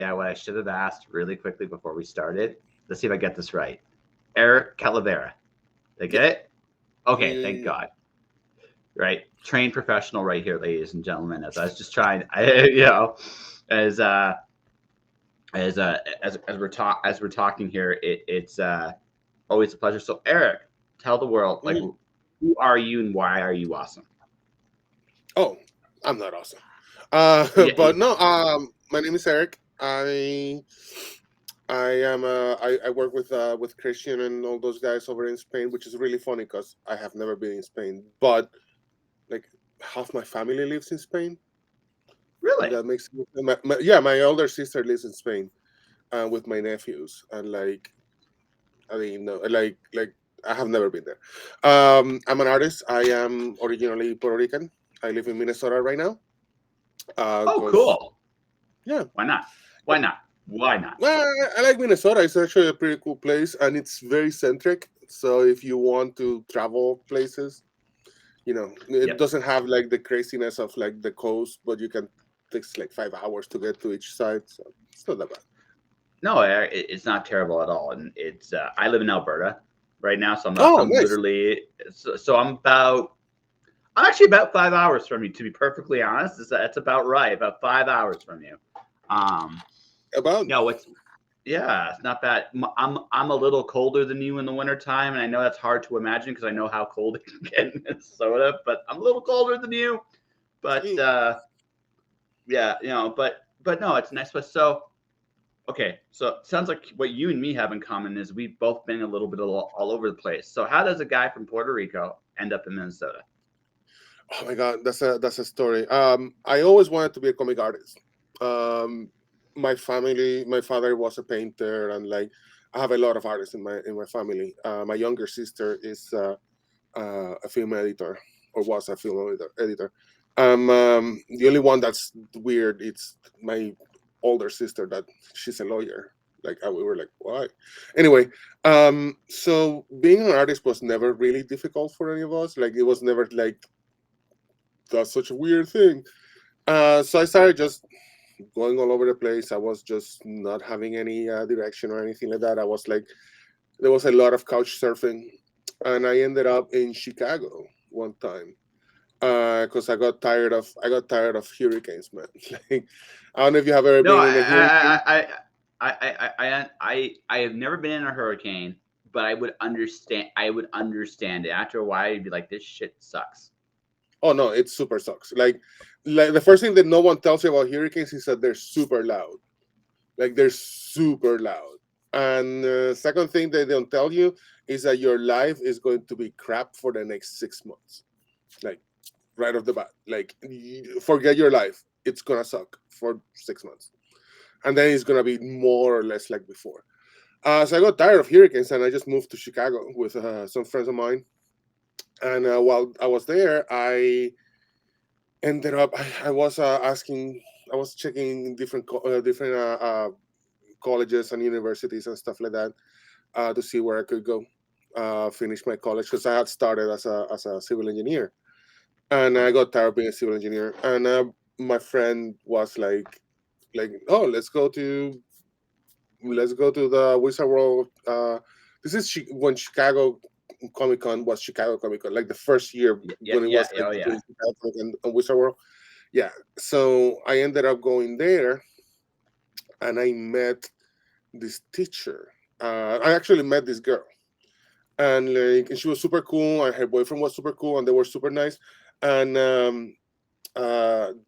Yeah, what I should have asked really quickly before we started. Let's see if I get this right. Eric Calavera. Did I Yeah. get it? Okay, thank You, God. Right, trained professional right here, ladies and gentlemen. As I was just trying, as as we're talking here, it's always a pleasure. So, Eric, tell the world like mhm. who are you and why are you awesome? Oh, I'm not awesome. Yeah, But no. My name is Eric. I work with Christian and all those guys over in Spain, which is really funny because I have never been in Spain, but like half my family lives in Spain. really. That makes yeah. My older sister lives in Spain with my nephews, and like I mean, no, like I have never been there. I'm an artist. I am originally Puerto Rican. I live in Minnesota right now. Oh, Because cool. yeah, Why not? Why not? Why not? well, I like Minnesota. It's actually a pretty cool place, and it's very centric. So if you want to travel places, it Yep. doesn't have like the craziness of like the coast, but you can takes like 5 hours to get to each side. So it's not that bad. No, it's not terrible at all, and it's. I live in Alberta right now, so Oh, I'm nice. literally so I'm actually about 5 hours from you. To be perfectly honest, that's about right. About 5 hours from you. Um, About no, it's yeah, it's not bad. I'm a little colder than you in the wintertime, and I know that's hard to imagine because I know how cold it can get in Minnesota. But I'm a little colder than you. But yeah, but no, it's a nice place. So okay, so it sounds like what you and me have in common is we've both been a little bit all over the place. So how does a guy from Puerto Rico end up in Minnesota? oh my god, that's a story. I always wanted to be a comic artist. Um, my family, my father was a painter, and like I have a lot of artists in my family. My younger sister is a film editor, or was a film editor. The only one that's weird, it's my older sister that she's a lawyer. Like we were like, why? Anyway, so being an artist was never really difficult for any of us. Like it was never like that's such a weird thing. So I started just going all over the place. I was just not having any direction or anything like that. I was like, there was a lot of couch surfing, and I ended up in Chicago one time because I got tired of hurricanes, man. Like, I don't know if you have ever No, been in a hurricane. I have never been in a hurricane, but I would understand. I would understand it after a while. You'd be like, this shit sucks. Oh no, it super sucks. Like the first thing that no one tells you about hurricanes is that they're super loud. Like they're super loud. And second thing they don't tell you is that your life is going to be crap for the next 6 months. Like right off the bat, like forget your life. It's gonna suck for 6 months, and then it's gonna be more or less like before. So I got tired of hurricanes, and I just moved to Chicago with some friends of mine. And while I was there, I ended up. I was asking. I was checking different colleges and universities and stuff like that to see where I could go finish my college because I had started as a civil engineer, and I Uh-huh. got tired of being a civil engineer. And my friend was like, oh, let's go to the Wizard World. This is when Chicago Comic Con was Chicago Comic Con, like the first year Yeah, when it yeah, was yeah, like oh yeah. between Chicago Comic Con and Wizard World. Yeah, so I ended up going there, and I met this teacher. I actually met this girl, and she was super cool, and her boyfriend was super cool, and they were super nice, and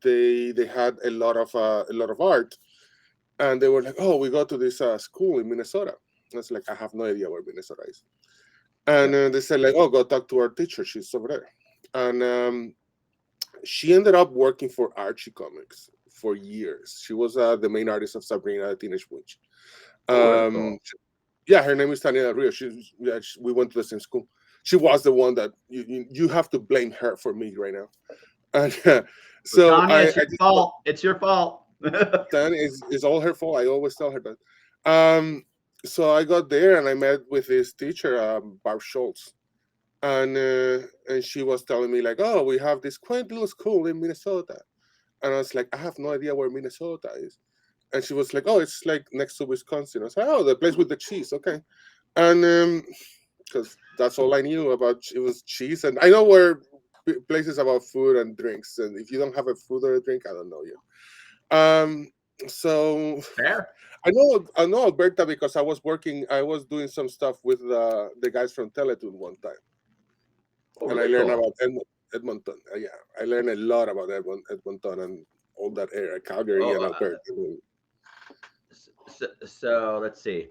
they had a lot of art, and they were like, "Oh, we go to this school in Minnesota." I was like, "I have no idea where Minnesota is," and Yep. they said like, "Oh, go talk to our teacher. She's over there," and she ended up working for Archie Comics for years. She was the main artist of Sabrina the Teenage Witch. Oh, very Um, cool. yeah, her name is Tania Rio. We went to the same school. She was the one that you have to blame her for me right now. And So so Tanya, I, it's I your just fault. It's your fault. then is all her fault. I always tell her that. Um, so I got there and I met with this teacher, Barb Schultz, and she was telling me like, "Oh, we have this quaint little school in Minnesota," and I was like, "I have no idea where Minnesota is." And she was like, "Oh, it's like next to Wisconsin." I was like, "Oh, the place with the cheese, okay." And because that's all I knew about, it was cheese, and I know where places about food and drinks, and if you don't have a food or a drink, I don't know you. Um, so Fair. I know Alberta because I was doing some stuff with the guys from Teletoon one time, Oh, and I really learned cool. about Edmonton. Yeah, I learned a lot about Edmonton and all that area, Calgary Oh, and Alberta. so let's see.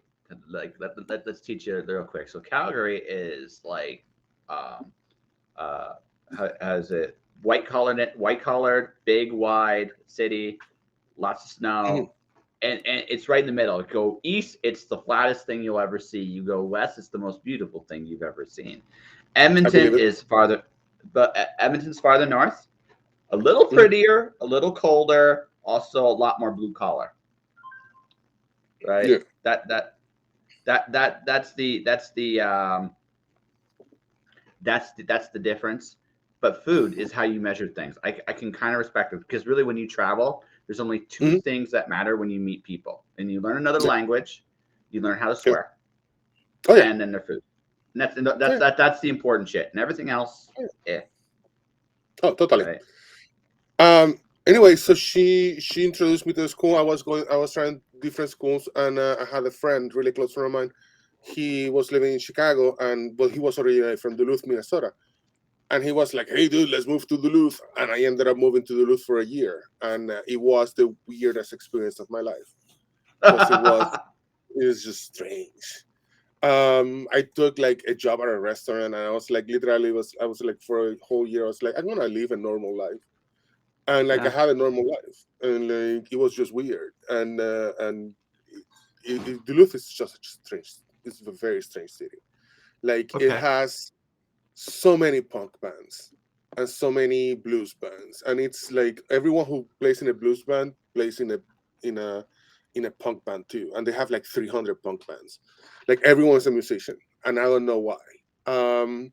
Like let's teach you real quick. So Calgary is like, um, uh, has it white collared, big, wide city, lots of Mhm. snow, and it's right in the middle. Go east, it's the flattest thing you'll ever see. You go west, it's the most beautiful thing you've ever seen. I Edmonton believe it. is farther, but Edmonton's farther north. A little Mhm. prettier, a little colder, also a lot more blue collar. Right. Yeah. That's the difference. But food is how you measure things. I can kind of respect it because really, when you travel, there's only two Mhm. things that matter when you meet people, and you learn another Yeah. language, you learn how to Yeah. swear, Oh yeah. and then their food. And Oh that's yeah. that's the important shit, and everything else, Oh, yeah. eh, Oh, totally. right? Anyway, so she introduced me to the school. I was trying different schools, and I had a friend, really close friend of mine. He was living in Chicago, and he was originally from Duluth, Minnesota. And he was like, "Hey, dude, let's move to Duluth." And I ended up moving to Duluth for a year, and it was the weirdest experience of my life because it was just strange. I took like a job at a restaurant, and I was like, literally, was I was like for a whole year, I was like, I'm gonna live a normal life, and like I Yeah. had a normal life, and like it was just weird, and Duluth is just strange. It's a very strange city. Like it Okay. has so many punk bands and so many blues bands, and it's like everyone who plays in a blues band plays in a in a punk band too, and they have like 300 punk bands. Like everyone's a musician, and I don't know why. Um,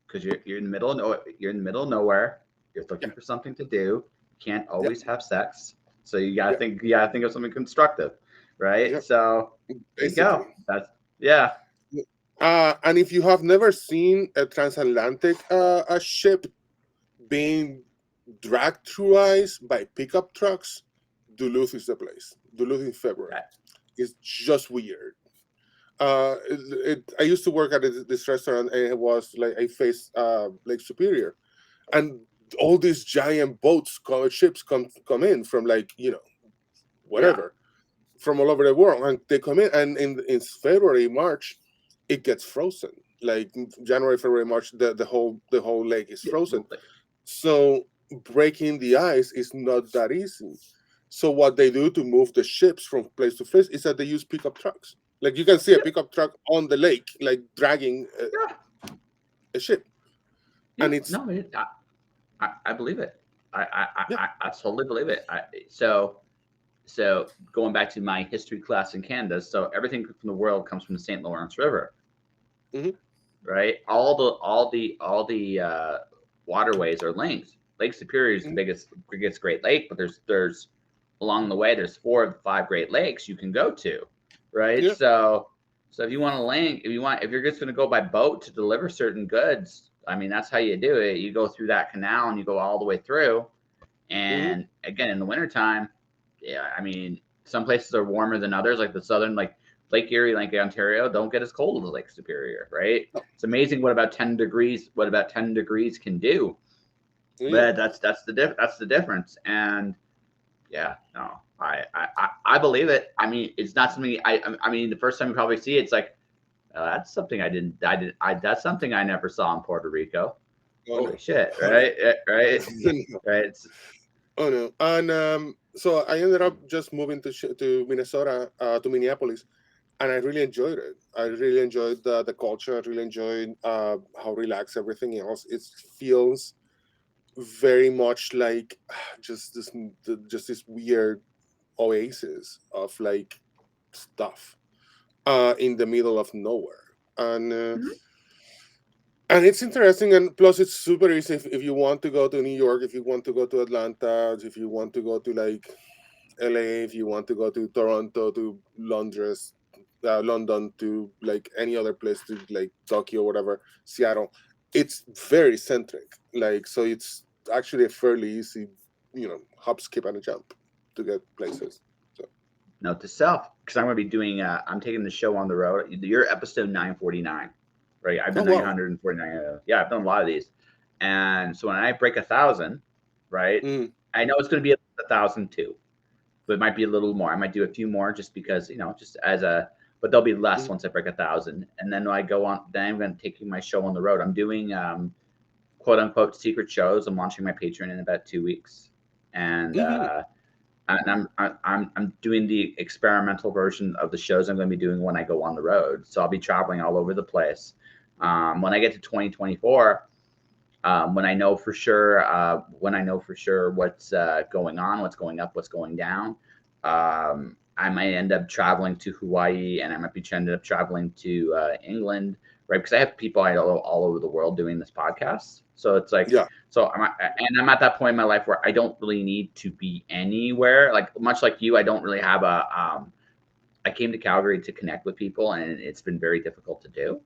Because you're in the middle of you're in the middle of nowhere. You're yeah, looking for something to do. You can't yeah, always have sex, so yeah, you gotta think of something constructive, right? yeah. So there you go. Basically. That's yeah. And if you have never seen a transatlantic a ship being dragged through ice by pickup trucks, Duluth is the place. Duluth in February. That, It's just weird. I used to work at this restaurant, and it was like I faced Lake Superior, and all these giant boats, ships come in from like yeah. whatever, from all over the world, and they come in, and in February, March, it gets frozen. Like January, February, March, the whole lake is Yeah. frozen. So breaking the ice is not that easy. So what they do to move the ships from place to place is that they use pickup trucks. Like you can see a Yep. pickup truck on the lake, like dragging Yeah. a ship, and Yeah. it's No, I believe it. yeah, I totally believe it. So going back to my history class in Canada, so everything from the world comes from the St. Lawrence River, hmm right? All the waterways are linked. Lake Superior is the biggest Great Lake, but there's along the way there's 4 of the 5 Great Lakes you can go to, right? yeah, So if you want to link, if you're just going to go by boat to deliver certain goods, I mean that's how you do it. You go through that canal and you go all the way through. hmm And again, in the wintertime, yeah, I mean some places are warmer than others, like the southern, like Lake Erie, Lake Ontario, don't get as cold as Lake Superior, right? It's amazing what about 10 degrees can do. yeah. But that's the difference. And yeah, no, I believe it. I mean, it's not something I mean, the first time you probably see it, it's like, that's something that's something I never saw in Puerto Rico. Oh Holy no, shit, oh no, right? Right? no. Right. It's, Oh no. And so I ended up just moving to Minnesota, to Minneapolis, and I really enjoyed it. I really enjoyed the culture. I really enjoyed how relaxed everything else. It feels very much like just this weird oasis of like stuff in the middle of nowhere, Mhm. and it's interesting, and plus it's super easy if you want to go to New York, if you want to go to Atlanta, if you want to go to like LA, if you want to go to Toronto, to London, to like any other place, to like Tokyo, whatever, Seattle, it's very centric. Like, so it's actually a fairly easy, hop, skip, and a jump to get places. So, Note to self, because I'm going to be doing. I'm taking the show on the road. You're episode 949, right? I've oh done wow. 949. Yeah, I've done a lot of these, and so when I break 1,000, right? Mm, I know it's going to be 1,000 too, but it might be a little more. I might do a few more just because just as a. But there'll be less mm, once I break 1,000, and then when I go on. Then I'm going to take my show on the road. I'm doing quote unquote secret shows. I'm launching my Patreon in about 2 weeks, and mm-hmm. I'm doing the experimental version of the shows I'm going to be doing when I go on the road. So I'll be traveling all over the place. When I get to 2024, when I know for sure what's going on, what's going up, what's going down, I might end up traveling to Hawaii, and I might be end up traveling to England, right? Because I have people all over the world doing this podcast. So it's like, Yeah. I'm at that point in my life where I don't really need to be anywhere. Like much like you, I don't really have a. I came to Calgary to connect with people, and it's been very difficult to do.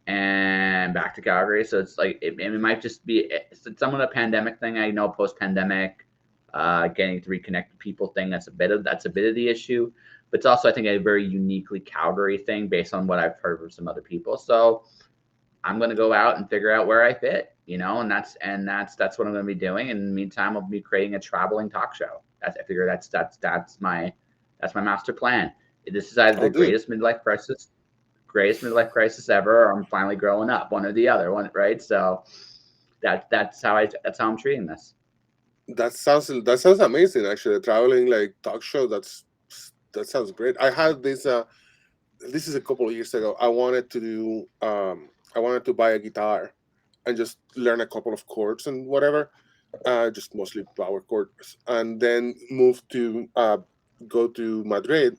And back to Calgary, so it's like it might just be it's somewhat a pandemic thing. I know post pandemic, getting to reconnect with people thing that's a bit of the issue, but it's also I think a very uniquely Calgary thing based on what I've heard from some other people. So I'm going to go out and figure out where I fit, and that's what I'm going to be doing. And in the meantime, I'll be creating a traveling talk show. I figure that's my master plan. This is either Oh, the dude, greatest midlife crisis ever, or I'm finally growing up, one or the other, one, right? So that's how I'm treating this. that sounds amazing. Actually, traveling like talk show. That sounds great. I had this. This is a couple of years ago. I wanted to buy a guitar and just learn a couple of chords and whatever, just mostly power chords, and then move to go to Madrid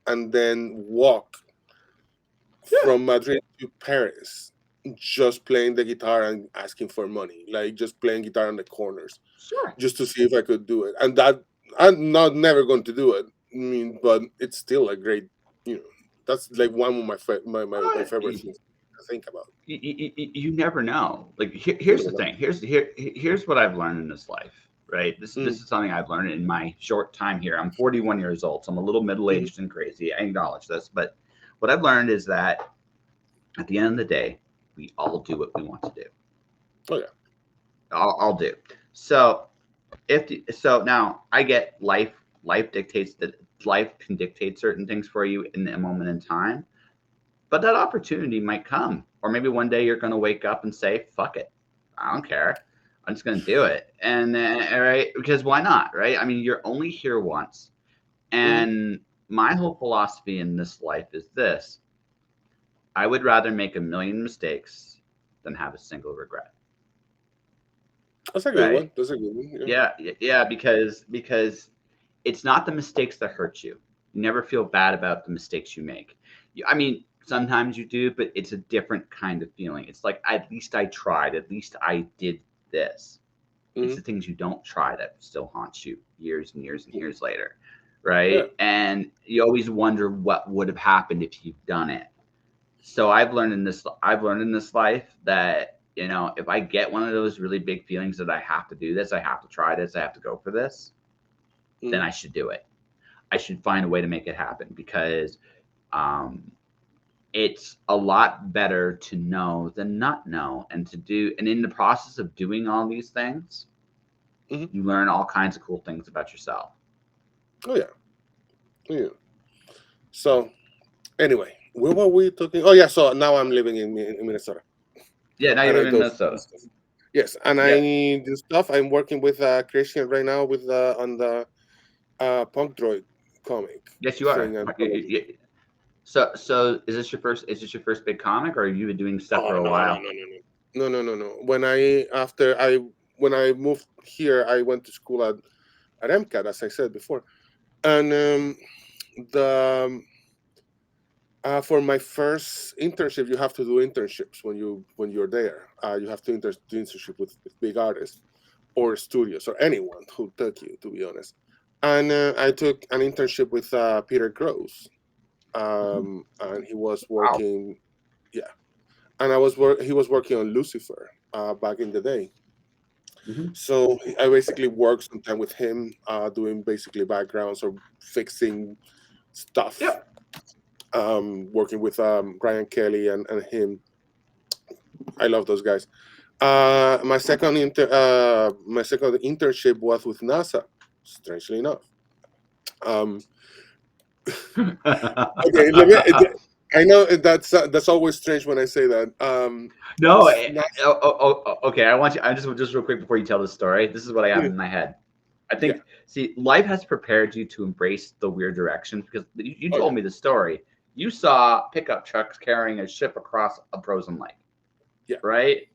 and then walk Yeah, from Madrid to Paris, just playing the guitar and asking for money, like just playing guitar on the corners, sure. just to see if I could do it. And that I'm not never going to do it. I mean, but it's still a great, you know, that's like one of my favorite You, things to think about. you never know. Like You here's never the know. thing. Here's what I've learned in this life. Right. This Mm, is something I've learned in my short time here. I'm 41 years old, so I'm a little middle mhm. aged and crazy. I acknowledge this, but what I've learned is that at the end of the day, we all do what we want to do. Oh yeah. I'll do. So so now I get life dictates that life can dictate certain things for you in a moment in time, but that opportunity might come, or maybe one day you're going to wake up and say fuck it, I don't care, I'm just going to do it. And right, because why not, right? I mean, you're only here once. Hmm. And my whole philosophy in this life is this: I would rather make a million mistakes than have a single regret. That's a good Right. one. That's a good one. Yeah. Yeah, because it's not the mistakes that hurt you. You never feel bad about the mistakes you make. I mean, sometimes you do, but it's a different kind of feeling. It's like, at least I tried. At least I did this. It's Hmm. the things you don't try that still haunt you years and years and years later, Yeah. right? And you always wonder what would have happened if you've done it. So I've learned in this life that if I get one of those really big feelings that I have to do this, I have to try this, I have to go for this, then Hmm. I should do it. I should find a way to make it happen, because um, it's a lot better to know than not know, and to do. And in the process of doing all these things, Hmm. you learn all kinds of cool things about yourself. Oh yeah. Yeah. So anyway, where were we talking? Oh yeah. So now I'm living in Minnesota, Yeah, now you and live I in do Minnesota. stuff. Yes, and Yeah, I do stuff. I'm working with creation right now with on the punk droid comic yes, you are. thing anthology. So is this your first big comic, or have you been doing stuff for Oh a no, no, while? no, no, no, no, no, no, no. When I moved here, I went to school at MCAT, as I said before, and the for my first internship, you have to do internships when you're there. You have to do internship with big artists or studios or anyone who took you, to be honest. And I took an internship with Peter Gross, and he was Wow. working. Yeah, and he was working on Lucifer back in the day. Hmm. So I basically worked sometime with him, doing basically backgrounds or fixing stuff. Yep. Working with Ryan Kelly and him. I love those guys. My second internship was with NASA. Strangely enough. Um, okay, I know that's always strange when I say that. No. NASA, Okay. I want you. I just real quick before you tell the story. This is what I have in my head. I yeah. think. See, life has prepared you to embrace the weird directions because you Oh told yeah. me the story. You saw pickup trucks carrying a ship across a frozen lake, Yeah. right?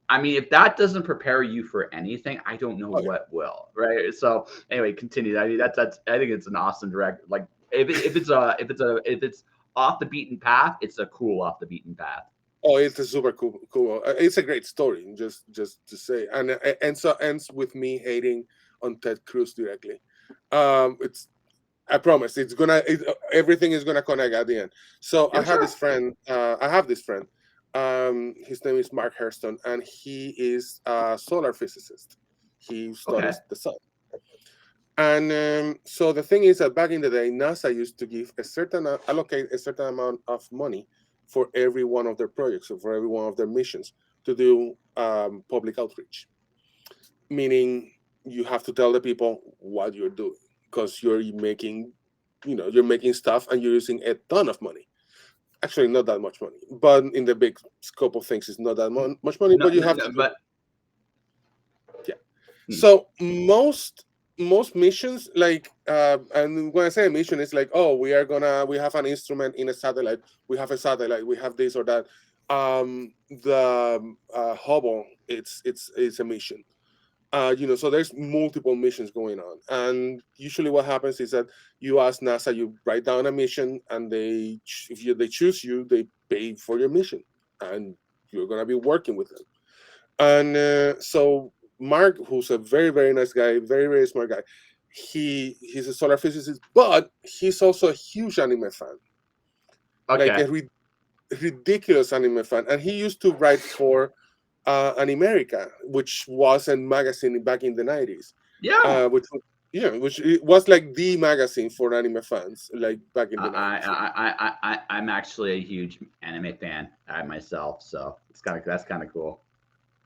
I mean, if that doesn't prepare you for anything, I don't know Oh yeah. what will, right? So anyway, continue. I mean, that's. I think it's an awesome direct. Like if it's off the beaten path, it's a cool off the beaten path. Oh, it's a super cool. It's a great story, just to say, and so ends with me hating on Ted Cruz directly. It's I promise everything is gonna connect at the end. So Yeah, sure. I have this friend. His name is Mark Hairston, and he is a solar physicist. He Okay. studies the sun. And so the thing is that back in the day, NASA used to give allocate a certain amount of money for every one of their projects, or for every one of their missions, to do public outreach. Meaning, you have to tell the people what you're doing because you're making stuff and you're using a ton of money. Actually, not that much money, but in the big scope of things, it's not that much money. No, But you no, have no, to do but yeah. hmm, So most missions, like and when I say a mission, it's like, oh, we have an instrument in a satellite, we have a satellite, we have this or that. The Hubble, it's a mission. So there's multiple missions going on, and usually what happens is that you ask NASA, you write down a mission, and they choose you, they pay for your mission, and you're gonna be working with them. And so Mark, who's a very very nice guy, very very smart guy, he's a solar physicist, but he's also a huge anime fan, like okay. ridiculous anime fan, and he used to write for Animerica, which was a magazine back in the 90s, Yeah. which it was like the magazine for anime fans, like back in the I, 90s. I'm actually a huge anime fan myself, so that's kind of cool.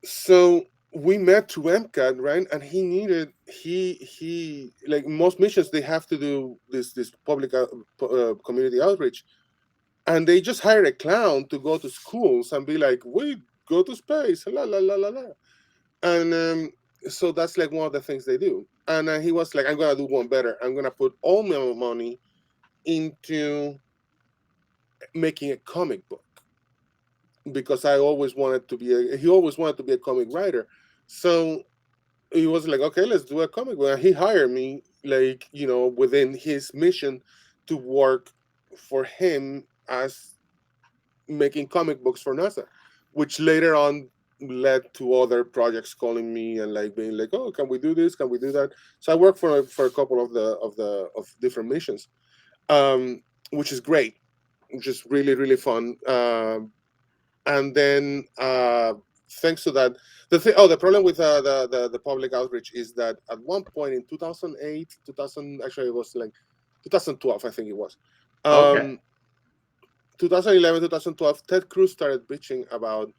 So we met through MCAT, right? And he like most missions, they have to do this public community outreach, and they just hire a clown to go to schools and be like, "We go to space, la la la la la," and so that's like one of the things they do. And he was like, "I'm gonna do one better. I'm gonna put all my money into making a comic book." Because he always wanted to be a comic writer. So he was like, okay, let's do a comic book. And he hired me, like, within his mission to work for him as making comic books for NASA, which later on led to other projects calling me and like being like, oh, can we do this? Can we do that? So I worked for a couple of different missions, which is great, which is really really fun. And then thanks to that, the problem with the public outreach is that at one point in 2008, 2000, actually it was like 2012, I think it was, Okay. um 2011, 2012, Ted Cruz started bitching about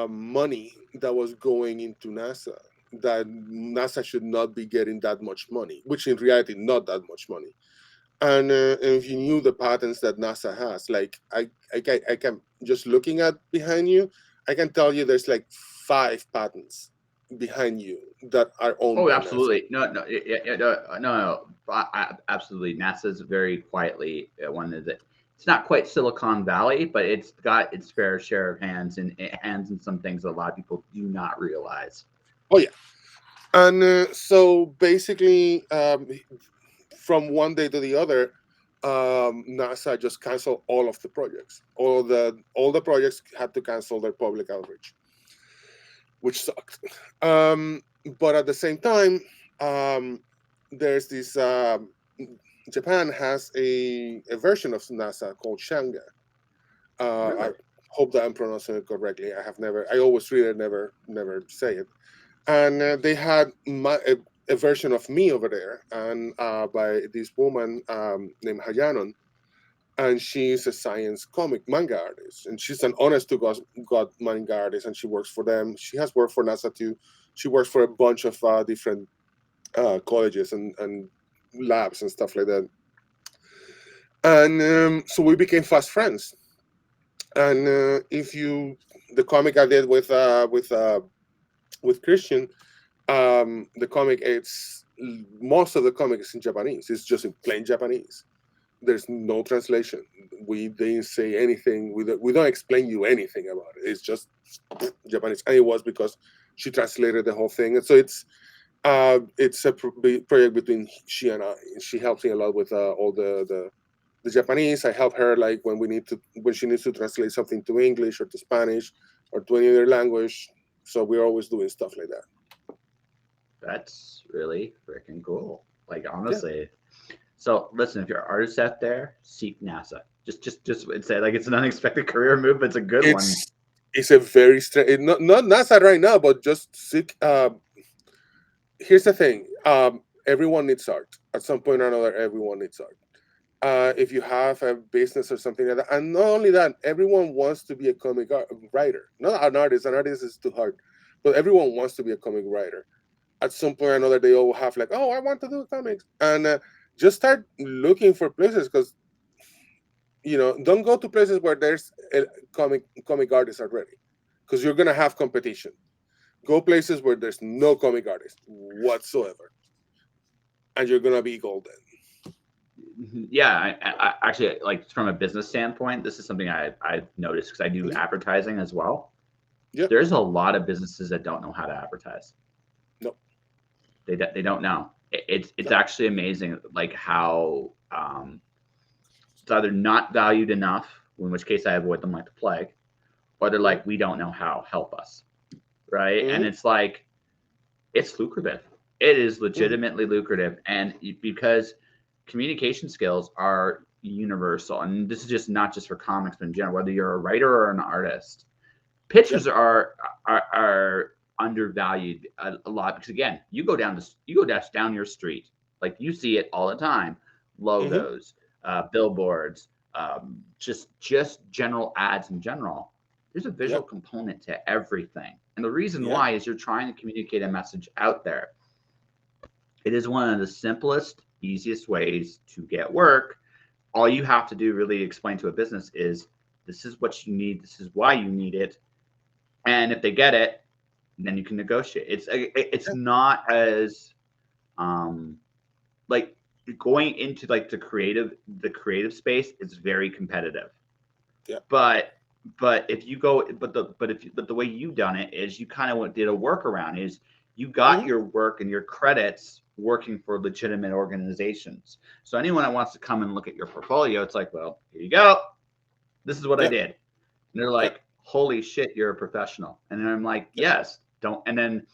money that was going into NASA, that NASA should not be getting that much money, which in reality not that much money. And if you knew the patents that NASA has, like I can just looking at behind you, I can tell you there's like 5 patents behind you that are owned Oh, by NASA. absolutely. No, no, yeah, yeah, no, no. Absolutely. NASA's very quietly one of the. It's not quite Silicon Valley, but it's got its fair share of hands in some things that a lot of people do not realize. Oh yeah, and so basically, from one day to the other, NASA just canceled all of the projects. All the projects had to cancel their public outreach, which sucked. But at the same time, um, there's this Japan has a version of NASA called Shanga. I Really? hope that I'm pronouncing it correctly. I have never. I always read it, never say it. And they had a version of me over there, and by this woman named Hayanon, and she's a science comic manga artist, and she's an honest to God manga artist, and she works for them. She has worked for NASA too. She works for a bunch of different colleges and labs and stuff like that. And so we became fast friends. And if you, the comic I did with Christian, the comic, it's most of the comic is in Japanese. It's just in plain Japanese. There's no translation. We didn't say anything. We don't explain you anything about it. It's just Japanese, and it was because she translated the whole thing. And so it's a project between she and I. She helps me a lot with all the Japanese. I help her like when she needs to translate something to English or to Spanish or to any other language. So we're always doing stuff like that. That's really freaking cool. Like Yeah, honestly. So listen, if you're artists out there, seek NASA. Just say like it's an unexpected career move, but it's a good one. it's it's a very strange. Not NASA right now, but just sick. Here's the thing. Everyone needs art at some point or another. Everyone needs art. If you have a business or something like that, and not only that, everyone wants to be a writer, not an artist. An artist is too hard, but everyone wants to be a comic writer. At some point or another, they all have like, oh, I want to do comics, and just start looking for places because don't go to places where there's a comic artists already, because you're gonna have competition. Go places where there's no comic artist whatsoever, and you're gonna be golden. Yeah, I actually like from a business standpoint, this is something I've noticed because I do Mhm. advertising as well. Yeah. There's a lot of businesses that don't know how to advertise. No. They don't know. It's No. actually amazing like how it's either not valued enough, in which case I avoid them like the plague, or they're Mhm. like we don't know how. Help us, right? And Mhm. it's like it's lucrative. It is Mhm. legitimately lucrative, and because communication skills are universal, and this is just not just for comics, but in general, whether you're a writer or an artist, Yeah. pictures are undervalued a lot because again, you go down your street, like you see it all the time, Mhm. logos, billboards, just general ads in general. There's a Yeah. visual component to everything, and the reason Yeah. why is you're trying to communicate a message out there. It is one of the simplest, easiest ways to get work. All you have to do really explain to a business is this is what you need, this is why you need it, and if they get it, then you can negotiate. It's Yeah. not as like going into like the creative space is very competitive. Yeah. But if you go but the way you done it is you kind of did a workaround is you got Mhm. your work and your credits working for legitimate organizations. So anyone that wants to come and look at your portfolio, it's like, well, here you go. This is what I Yeah. did. And they're Yeah. like, holy shit, you're a professional. And then I'm like, Yeah. yes, don't. And then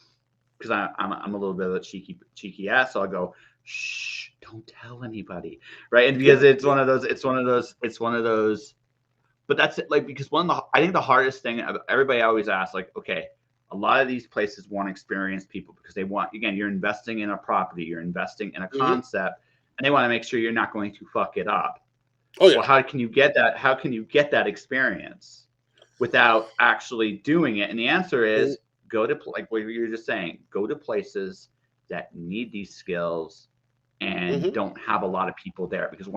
because I'm a little bit of a cheeky ass, so I go, shh, don't tell anybody, right? And Yeah. because it's Yeah. one of those, it's one of those. But that's it, like because one of the I think the hardest thing everybody always asks, like, okay, a lot of these places want experienced people because they want again, you're investing in a property, you're investing in a Mhm. concept, and they want to make sure you're not going to fuck it up. Oh Well, yeah. how can you get that? How can you get that experience without actually doing it? And the answer Mhm. is go to like what you were just saying. Go to places that need these skills and Mhm. don't have a lot of people there because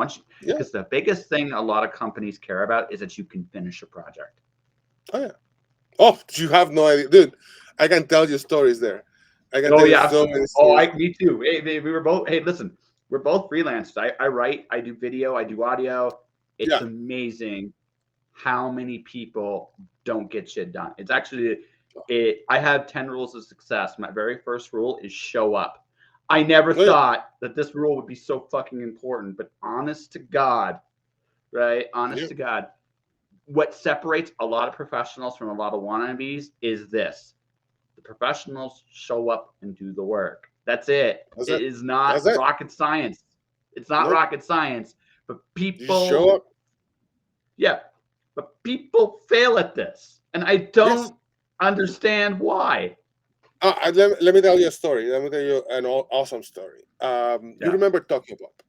Yeah. because the biggest thing a lot of companies care about is that you can finish a project. Oh yeah. Oh, you have no idea, dude. I can tell you stories there. I can Oh tell you yeah, so many oh stories. me too. Hey, we were both. Hey, listen, we're both freelancers. I write, I do video, I do audio. It's Yeah. amazing how many people don't get shit done. It's actually it. I have 10 rules of success. My very first rule is show up. I never Oh yeah. thought that this rule would be so fucking important, but honest to God, right? Honest Yeah. to God, what separates a lot of professionals from a lot of wannabes is this: the professionals show up and do the work. That's it. That's It it. is not That's it. rocket science. It's not Nope. rocket science. But You just show people, up. yeah, but people fail at this. And I Yes. don't understand why. Let me tell you a story. Let me tell you an awesome story. You Yeah. remember Tokyo Pop?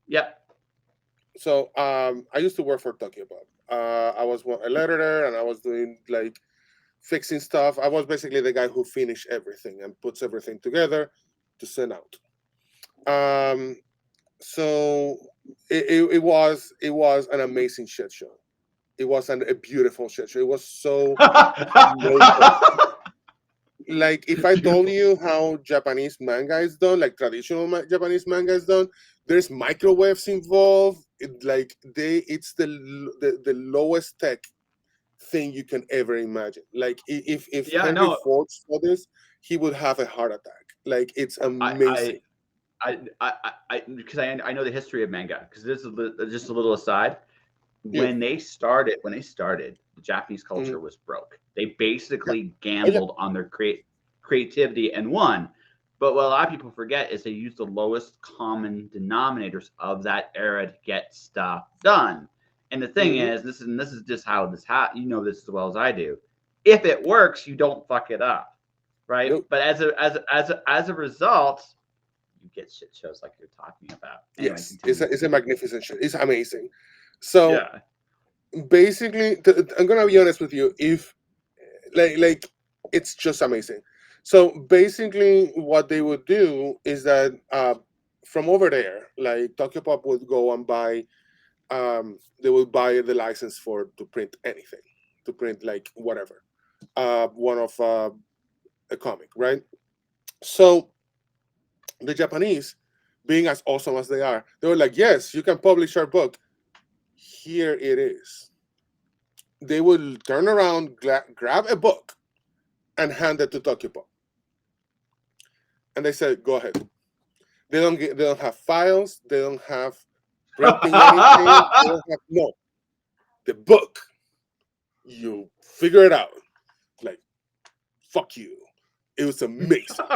Yeah. So I used to work for Tokyo Pop. I was a editor, and I was doing like fixing stuff. I was basically the guy who finished everything and puts everything together to send out. Um, so it was an amazing shit show. It was a beautiful shit show. It was so local. Like if I told Beautiful. you how Japanese manga is done, like traditional Japanese manga is done, there's microwaves involved. It's the lowest tech thing you can ever imagine. Like if Yeah, Henry no, Ford saw this, he would have a heart attack. Like it's I, amazing. I, because I know the history of manga. Because this is just a little aside. Yeah. When they started, the Japanese Mhm. culture was broke. They Yeah. basically Oh yeah. gambled on their creativity and won. But what a lot of people forget is they used the lowest common denominators of that era to get stuff done. And the thing Hmm. is, this is just how you know this as well as I do. If it works, you don't fuck it up, right? Nope. But as a result, you get shit shows like you're talking about. Anyway, Yes. It's continue. a magnificent shit. It's amazing. So Yeah. basically, I'm gonna be honest with you. If like it's just amazing. So basically what they would do is that from over there, like Tokyo Pop would go and buy they would buy the license for to print anything, to print like whatever, one of a comic, right? So the Japanese, being as awesome as they are, they were like, yes, you can publish our book, here it is. They would turn around, grab a book and hand it to Tokyo Pop, and they said, go ahead. They don't have files. They don't have printing anything. They don't have no. The book. You figure it out. Like fuck you. It was amazing.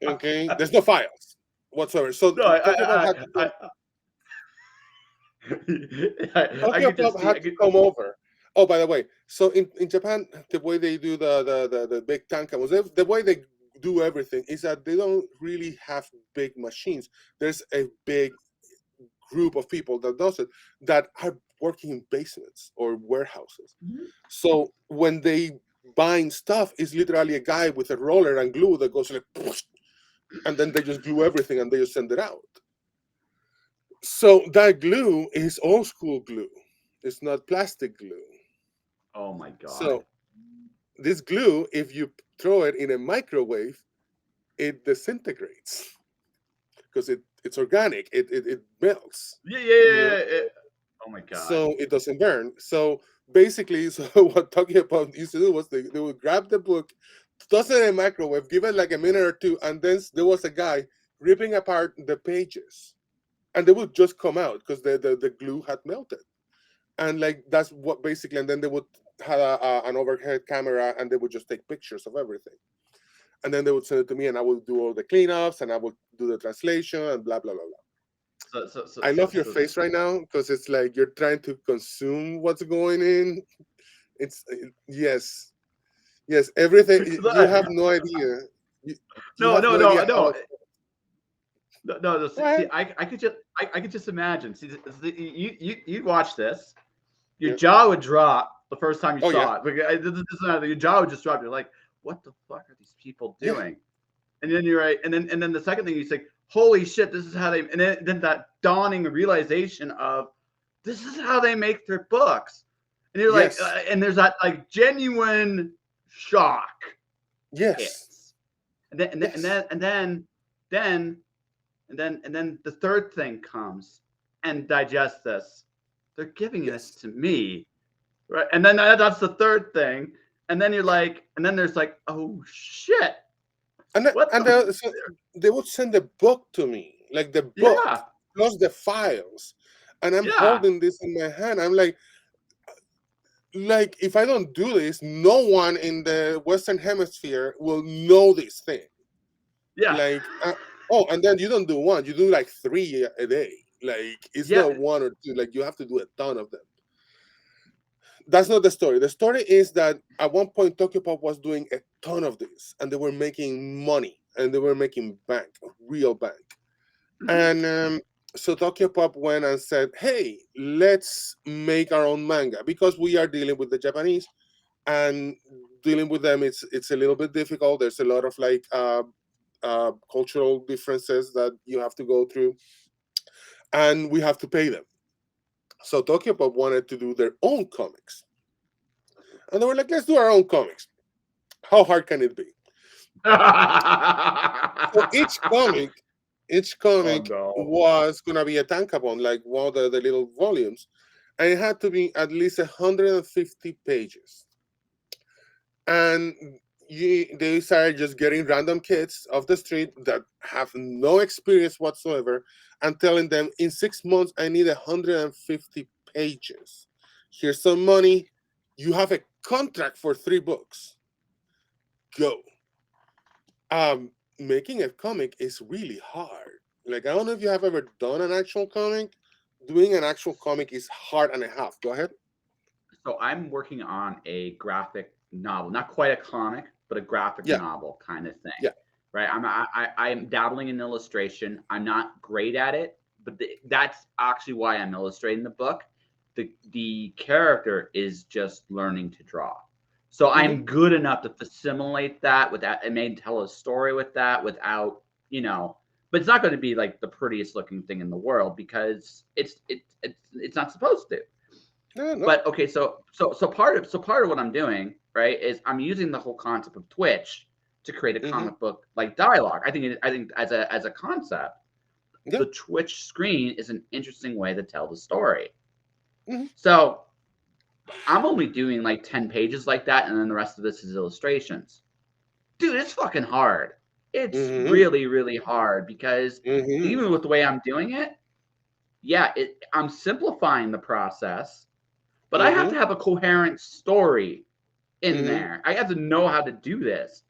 Okay. There's no files whatsoever. So No, Tokyo Pop had to come. I Tokyo could just Pop see. had to come over. Oh, by the way, so in Japan, the way they do the big tanka was the way they do everything is that they don't really have big machines. There's a big group of people that does it that are working in basements or warehouses. So when they bind stuff, it's literally a guy with a roller and glue that goes like, and then they just glue everything and they just send it out. So that glue is old school glue. It's not plastic glue. Oh my god. So this glue, if you throw it in a microwave, it disintegrates because it's organic. It melts. Yeah, yeah, You know. yeah, yeah. Oh my god. So it doesn't burn. So basically, so what Tokyo Pop used to do was they would grab the book, toss it in a microwave, give it like a minute or two, and then there was a guy ripping apart the pages, and they would just come out because the glue had melted. And like that's what basically, and then they would have an overhead camera, and they would just take pictures of everything, and then they would send it to me, and I would do all the cleanups, and I would do the translation, and blah blah blah blah. So so so I so love your so, face right now because it's like you're trying to consume what's going in. Yes, yes, everything. You have no idea. You, you no, have no, no no, idea how. no. No, no, no. Go See, ahead. I could just imagine. See, you'd watch this, your Yeah. jaw would drop the first time you Oh yeah. saw it. Your jaw would just drop. You're like, what the fuck are these people Yeah. doing? And then you're right, and then the second thing you say, holy shit, this is how they. And then that dawning realization of this is how they make their books. And you're like, Yes. and there's that like genuine shock Yes. hits, and then and then and Yes. then and then then and then the third thing comes and digest this. They're giving this Yes. to me, right? And then that's the third thing, and then you're Yeah. like, and then there's like, oh shit, And then, what and the so they would send the book to me, like the book yeah, plus the files, and I'm yeah. holding this in my hand. I'm like, like if I don't do this, no one in the Western Hemisphere will know this thing. Yeah. Like, oh, and then you don't do one, you do like 3 a day. Like, it's Yeah. not one or two. Like, you have to do a ton of them. That's not the story. The story is that at one point Tokyo Pop was doing a ton of this, and they were making money, and they were making bank, real bank. Mhm. And so Tokyo Pop went and said, "Hey, let's make our own manga because we are dealing with the Japanese, and dealing with them it's a little bit difficult. There's a lot of like cultural differences that you have to go through, and we have to pay them." So Tokyo Pop wanted to do their own comics, and they were like, "Let's do our own comics. How hard can it be?" So each Oh comic no. was gonna be a tankabon, like one of the little volumes, and it had to be at least 150 pages. And they started just getting random kids off the street that have no experience whatsoever, and telling them, in 6 months I need 150 pages. Here's some money. You have a contract for 3 books. Go. Making a comic is really hard. Like, I don't know if you have ever done an actual comic. Doing an actual comic is hard and a half. Go ahead. So I'm working on a graphic novel, not quite a comic, but a graphic Yeah, novel kind of thing, yeah. right? I'm dabbling in illustration. I'm not great at it, but that's actually why I'm illustrating the book. The character is just learning to draw, so Mm-hmm, I'm good enough to assimilate that without and maybe tell a story with that without But it's not going to be like the prettiest looking thing in the world because it's not supposed to. no, no. But okay, so part of what I'm doing, right, is I'm using the whole concept of Twitch to create a Mm-hmm, comic book like dialogue. I think as a concept, yeah. the Twitch screen is an interesting way to tell the story. Mm-hmm, So I'm only doing like 10 pages like that, and then the rest of this is illustrations. Dude, it's fucking hard. It's mm-hmm, really, really hard because mm-hmm, even with the way I'm doing it, yeah, I'm simplifying the process, but I have mm-hmm, to have a coherent story in mm-hmm, there. I have to know how to do this.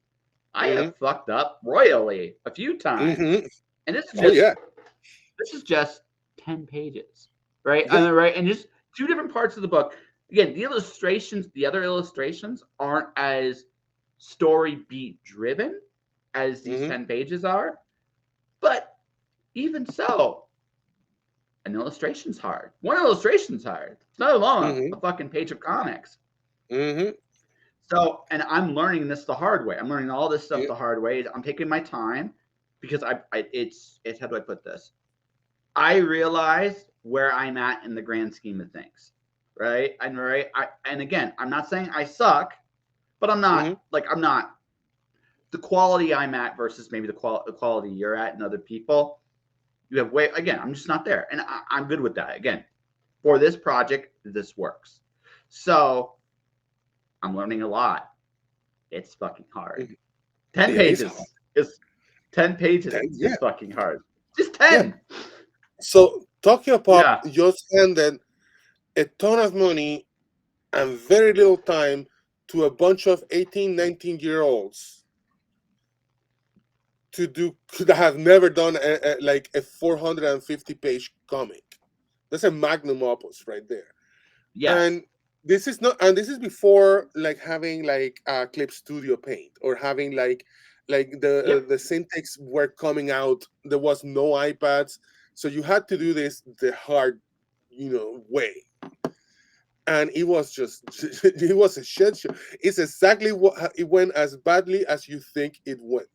I mm-hmm, have fucked up royally a few times. mm-hmm. And Oh yeah, this is just 10 pages. Right? yeah. And right, and just two different parts of the book. Again, the other illustrations aren't as story beat driven as these Mm-hmm, 10 pages are. But even so, an illustration's hard. One illustration's hard. It's not alone mm-hmm, a fucking page of comics. mm-hmm. So, and I'm learning this the hard way. I'm learning all this stuff Yeah. the hard way. I'm taking my time because it's how do I put this? I realize where I'm at in the grand scheme of things, right? And right, and again, I'm not saying I suck, but Mm-hmm, I'm not the quality I'm at versus maybe the quality you're at and other people. You have way again. I'm just not there, and I'm good with that. Again, for this project, this works. So I'm learning a lot. It's fucking hard. mm-hmm. 10 Yeah, it's hard. pages is 10 pages Yeah, is fucking hard. Just yeah. 10. So Tokyo Pop Yeah. just handed a ton of money and very little time to a bunch of 18, 19-year-olds to do that have never done like a 450-page comic. That's a magnum opus right there. Yes. And this is not, and this is before like having like Clip Studio Paint, or having like Yep. the syntax were coming out. There was no iPads, so you had to do this the hard, way. And it was just it was a shit show. It's exactly what it went, as badly as you think it went.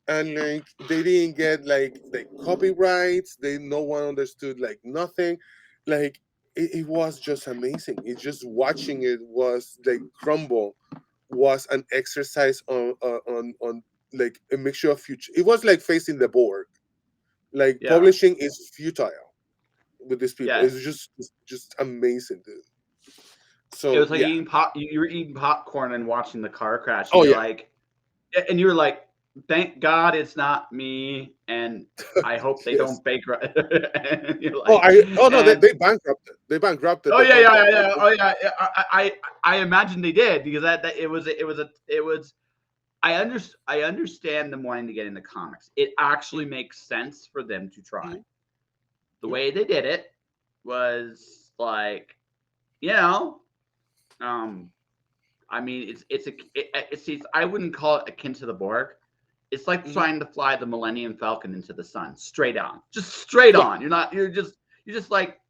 And like they didn't get like the copyrights, no one understood like nothing. Like it was just amazing. It just watching it was like crumble was an exercise on like a mixture of future. It was like facing the board. Like, Yeah. publishing is futile with these people. Yes. It's just amazing, dude. It So was like yeah. eating pop. You were eating popcorn and watching the car crash, and Oh you're yeah. like, and you were like, thank God it's not me, and I hope they Yes. don't bankrupt. You're Oh, like, oh no, and they bankrupted. They bankrupted oh the yeah, yeah, yeah, company. yeah. Oh yeah, yeah. I imagine they did because that it was. I understand them wanting to get into comics. It actually makes sense for them to try. Mhm. The Yeah. way they did it was like, you know, um, I mean, it's I wouldn't call it akin to the Borg. It's like Mhm. trying to fly the Millennium Falcon into the sun, straight on, just straight Yeah. on. You're just like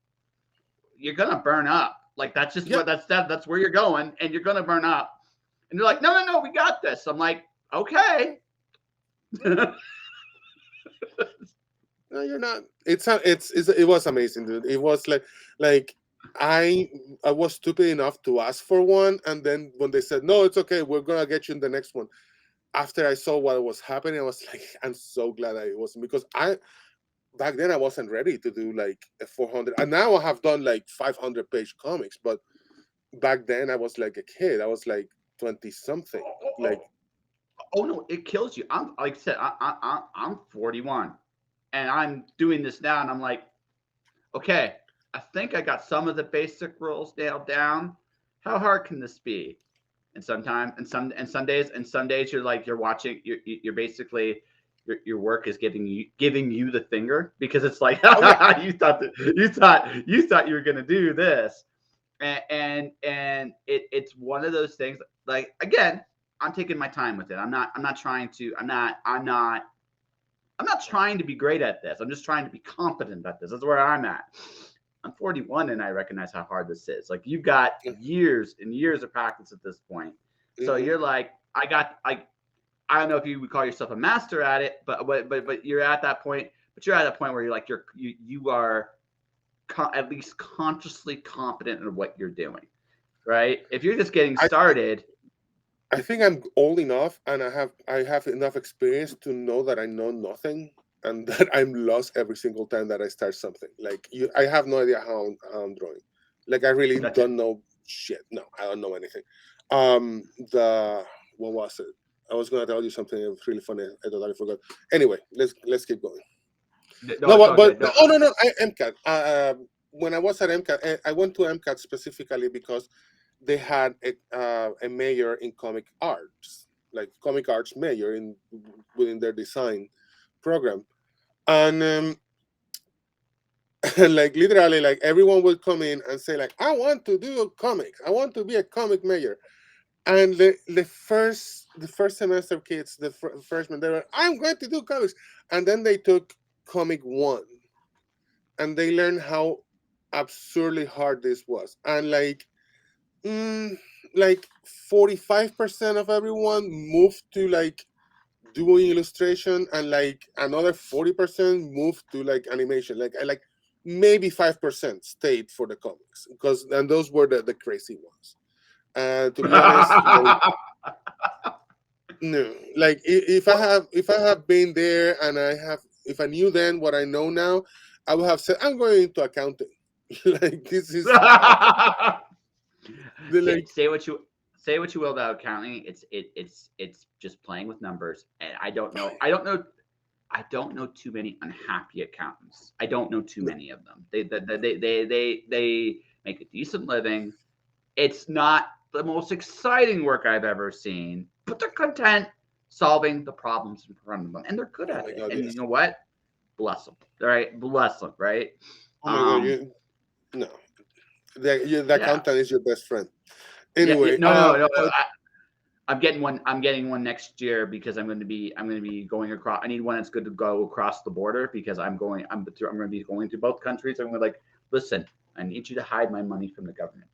you're gonna burn up. Like that's just Yeah. what that's where you're going, and you're gonna burn up. And they're like, no, no, no, we got this. I'm like, okay. No, you're not. It was amazing, dude. It was like I I was stupid enough to ask for one, and then when they said no, it's okay, we're gonna get you in the next one. After I saw what was happening, I was like, I'm so glad I wasn't, because I back then I wasn't ready to do like a 400. And now I have done like 500-page comics, but back then I was like a kid. I was like 20 something. Oh, oh, Like, oh, oh, no, it kills you. I'm like I said, I'm 41, and I'm doing this now, and I'm like, okay, I think I got some of the basic rules nailed down. How hard can this be? And sometimes, and some days you're like you're watching, you're basically your work is giving you the finger because it's like oh yeah. you thought you were gonna do this, and it's one of those things. Like again, I'm taking my time with it. I'm not trying to. I'm not trying to be great at this. I'm just trying to be competent at this. That's where I'm at. I'm 41 and I recognize how hard this is. Like you've got years and years of practice at this point. So Hmm. you're like, I don't know if you would call yourself a master at it, but you're at that point. But you're at a point where you're like you are at least consciously competent in what you're doing, right? If you're just getting I started, I think I'm old enough, and I have enough experience to know that I know nothing, and that I'm lost every single time that I start something. Like I have no idea how I'm drawing. Like I really that's it. don't know shit. No, I don't know anything. The what was it? I was gonna tell you something really funny. I totally forgot. Anyway, let's keep going. No, No, it's all good. but oh no, no, MCAT. When I was at MCAT, I went to MCAT specifically because they had a major in comic arts, like comic arts major in within their design program, and like literally, like everyone would come in and say like, I want to do comics, I want to be a comic major. And the first semester kids, the freshmen, they were, I'm going to do comics. And then they took comic one, and they learned how absurdly hard this was. And mm, like 45% of everyone moved to like doing illustration, and like another 40% moved to like animation. Like maybe 5% stayed for the comics, because and those were the crazy ones. And to be honest, like, no, like What? if I have been there, and I have, if I knew then what I know now, I would have said I'm going into accounting. Like this is the say, like. say what you say what you will about accounting. It's just playing with numbers, and I don't know too many unhappy accountants. I don't know too many of them. They make a decent living. It's not the most exciting work I've ever seen, but they're content solving the problems in front of them, and they're good Oh at my it. god, And you yes. know what? Bless them. All right, bless them. Right? Oh my god, Um, you no. The yeah, accountant is your best friend. yeah, yeah. Anyway, No, no, no. but I'm getting one. I'm getting one next year because I'm going to be going across. I need one that's good to go across the border because I'm going to be going to both countries. I'm going to like, listen. I need you to hide my money from the government.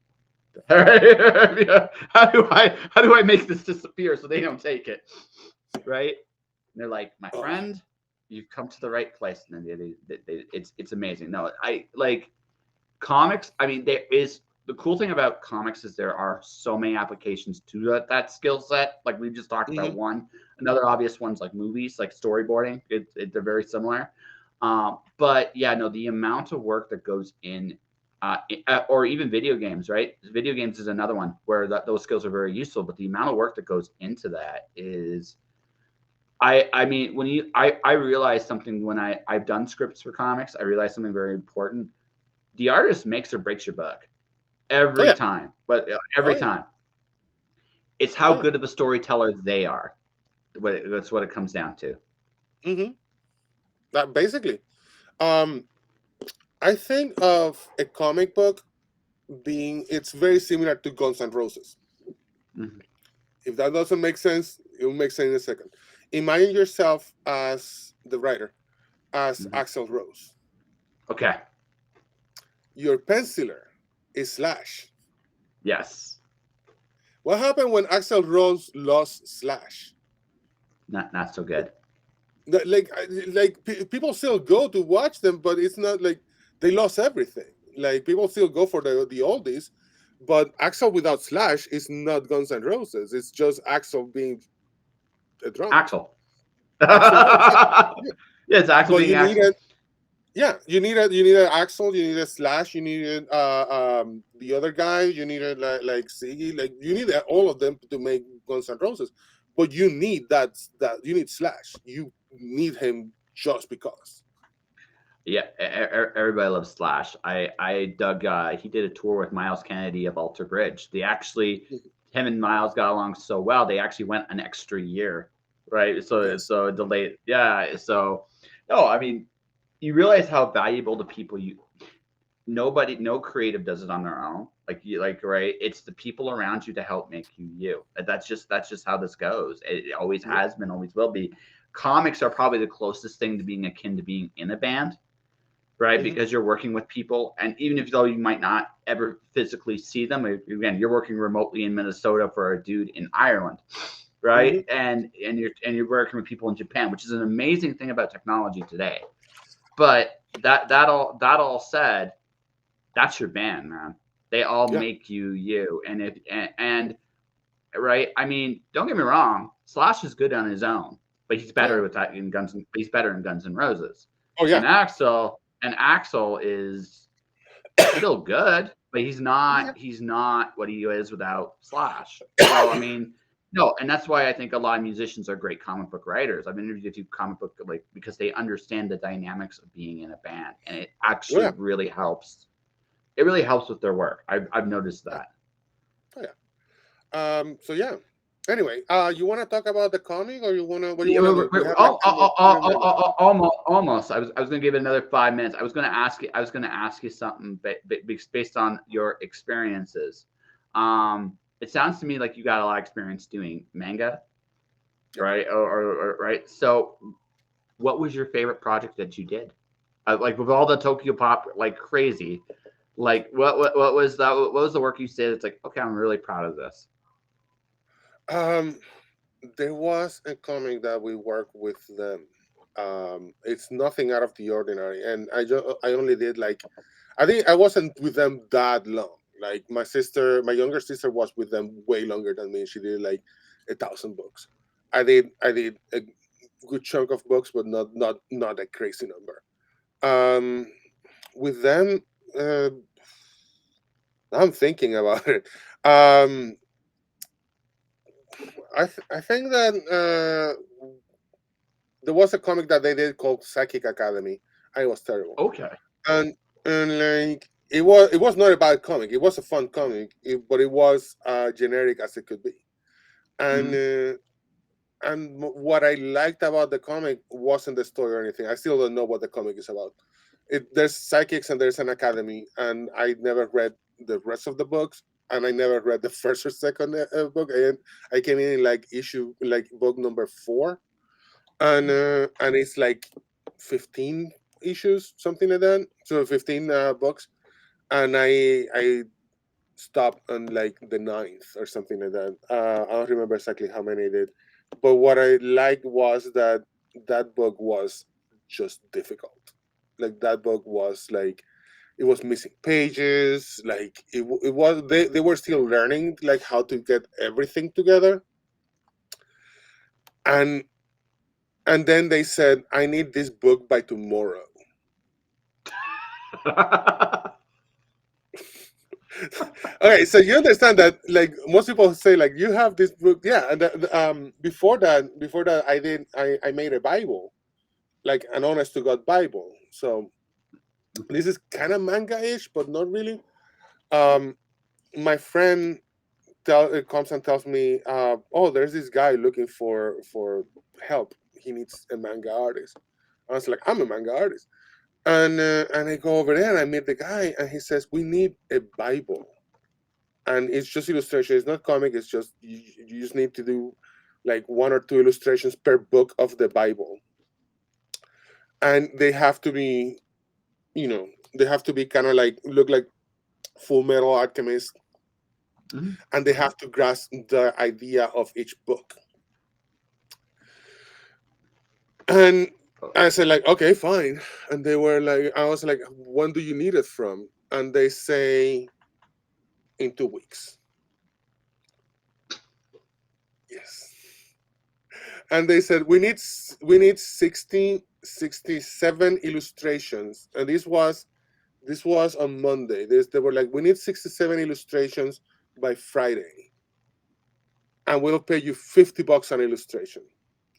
All right. Yeah. How do I make this disappear so they don't take it? Right? And they're like, my oh, friend, you've come to the right place. And then it's amazing. No, I like comics. I mean, there is the cool thing about comics is there are so many applications to that skill set. Like we just talked about mhm. one. Another obvious one's like movies, like storyboarding. They're very similar. But yeah, no, the amount of work that goes in, or even video games, right? Video games is another one where those skills are very useful. But the amount of work that goes into that is I mean, I realized something when I've done scripts for comics. I realized something very important. The artist makes or breaks your book Oh every yeah. time, but Oh every yeah. time. It's how Oh yeah. good of a storyteller they are. That's what it comes down to. Mm-hmm. That basically. Um, I think of a comic book being it's very similar to Guns N' Roses. Mhm. If that doesn't make sense, it will make sense in a second. Imagine yourself as the writer, as Mhm. Axl Rose. Okay. Your penciler is Slash. Yes. What happened when Axl Rose lost Slash? Not so good. People still go to watch them, but it's not like they lost everything. Like people still go for the oldies, but Axl without Slash is not Guns N' Roses. It's just Axl being a drunk. Axel. Axl Rose. Yeah. Yeah, Yeah. it's Axel But being you need Axel. a yeah, you need an Axl, you need a Slash, you needed the other guy, you needed like Siggy, like you need all of them to make Guns N' Roses. But you need that you need Slash. You need him just because. Yeah, everybody loves Slash. I dug. He did a tour with Miles Kennedy of Alter Bridge. They actually, him and Miles got along so well. They actually went an extra year, right? Yes. So delayed. Yeah. So no, I mean, you realize how valuable the people you. Nobody, no creative does it on their own. Like right. It's the people around you to help make you you. That's just how this goes. It always Yep. has been, always will be. Comics are probably the closest thing to being akin to being in a band, right? Hmm. Because you're working with people, and even if though you might not ever physically see them, again, you're working remotely in Minnesota for a dude in Ireland, right? Hmm. And you're working with people in Japan, which is an amazing thing about technology today. But that all said, that's your band, man. They all Yeah. make you you, and right. I mean, don't get me wrong, Slash is good on his own, but he's Yeah. better with that in Guns. He's better in Guns N' Roses, Oh and yeah. Axel is still good, but he's not Yeah. he's not what he is without Slash. So I mean, no, and that's why I think a lot of musicians are great comic book writers. I've interviewed a few comic book like because they understand the dynamics of being in a band, and it Oh actually yeah. really helps. It really helps with their work. I've noticed Yeah. that. Oh yeah. So yeah. Anyway, you want to talk about the comic, or you wanna? What do you Yeah, wanna do? We have like 10 more minutes. almost. I was going to give it another 5 minutes. I was going to ask you something based on your experiences. It sounds to me like you got a lot of experience doing manga, Yep. right? Or right. So, what was your favorite project that you did? Like with all the Tokyo Pop, like crazy. Like what was that? What was the work you did? It's like, okay, I'm really proud of this. Um, there was a comic that we worked with them. It's nothing out of the ordinary, and I only did like, I think I wasn't with them that long. Like my younger sister was with them way longer than me. She did like 1,000 books. I did a good chunk of books, but not a crazy number. Um, with them, uh, I'm thinking about it. Um, I think that there was a comic that they did called Psychic Academy. I was terrible, Okay. and like it was not a bad comic. It was a fun comic, but it was generic as it could be. And Hmm. what I liked about the comic wasn't the story or anything. I still don't know what the comic is about. There's psychics and there's an academy, and I never read the rest of the books, and I never read the first or second book. I came in like book number 4, and it's like 15 issues, something like that. So 15 books, and I stopped on like the ninth or something like that. I don't remember exactly how many I did, but what I liked was that that book was just difficult. Like that book was like it was missing pages. Like it was they were still learning like how to get everything together, and then they said, I need this book by tomorrow. Okay, so you understand that, like most people say, like you have this book, yeah. And before that, I made a Bible, like an honest to God Bible. So this is kind of manga-ish, but not really. Um, my friend comes and tells me, "Oh, there's this guy looking for help. He needs a manga artist." I was like, "I'm a manga artist," and I go over there and I meet the guy, and he says, "We need a Bible." And it's just illustration. It's not comic. It's just you just need to do like one or two illustrations per book of the Bible, and they have to be, they have to be kind of like look like Full Metal Alchemist, Mhm. and they have to grasp the idea of each book. And I said like, okay, fine. And they were like, I was like, when do you need it from? And they say in 2 weeks. Yes. And they said we need 67 illustrations, and this was on Monday. They were like, we need 67 illustrations by Friday, and we'll pay you $50 an illustration.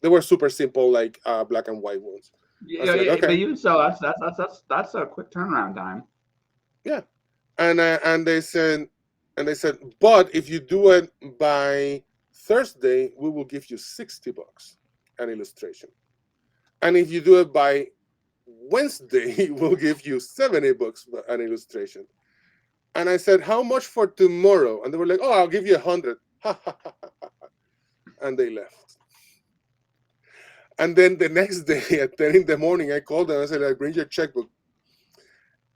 They were super simple, like black and white ones. I was Yeah, like, yeah, but okay, even so, that's a quick turnaround time. yeah. And they said, but if you do it by Thursday, we will give you $60 an illustration. And if you do it by Wednesday, we'll give you $70 for an illustration. And I said, how much for tomorrow? And they were like, oh, I'll give you 100. And they left. And then the next day at 10 in the morning, I called them. I said, I bring your checkbook.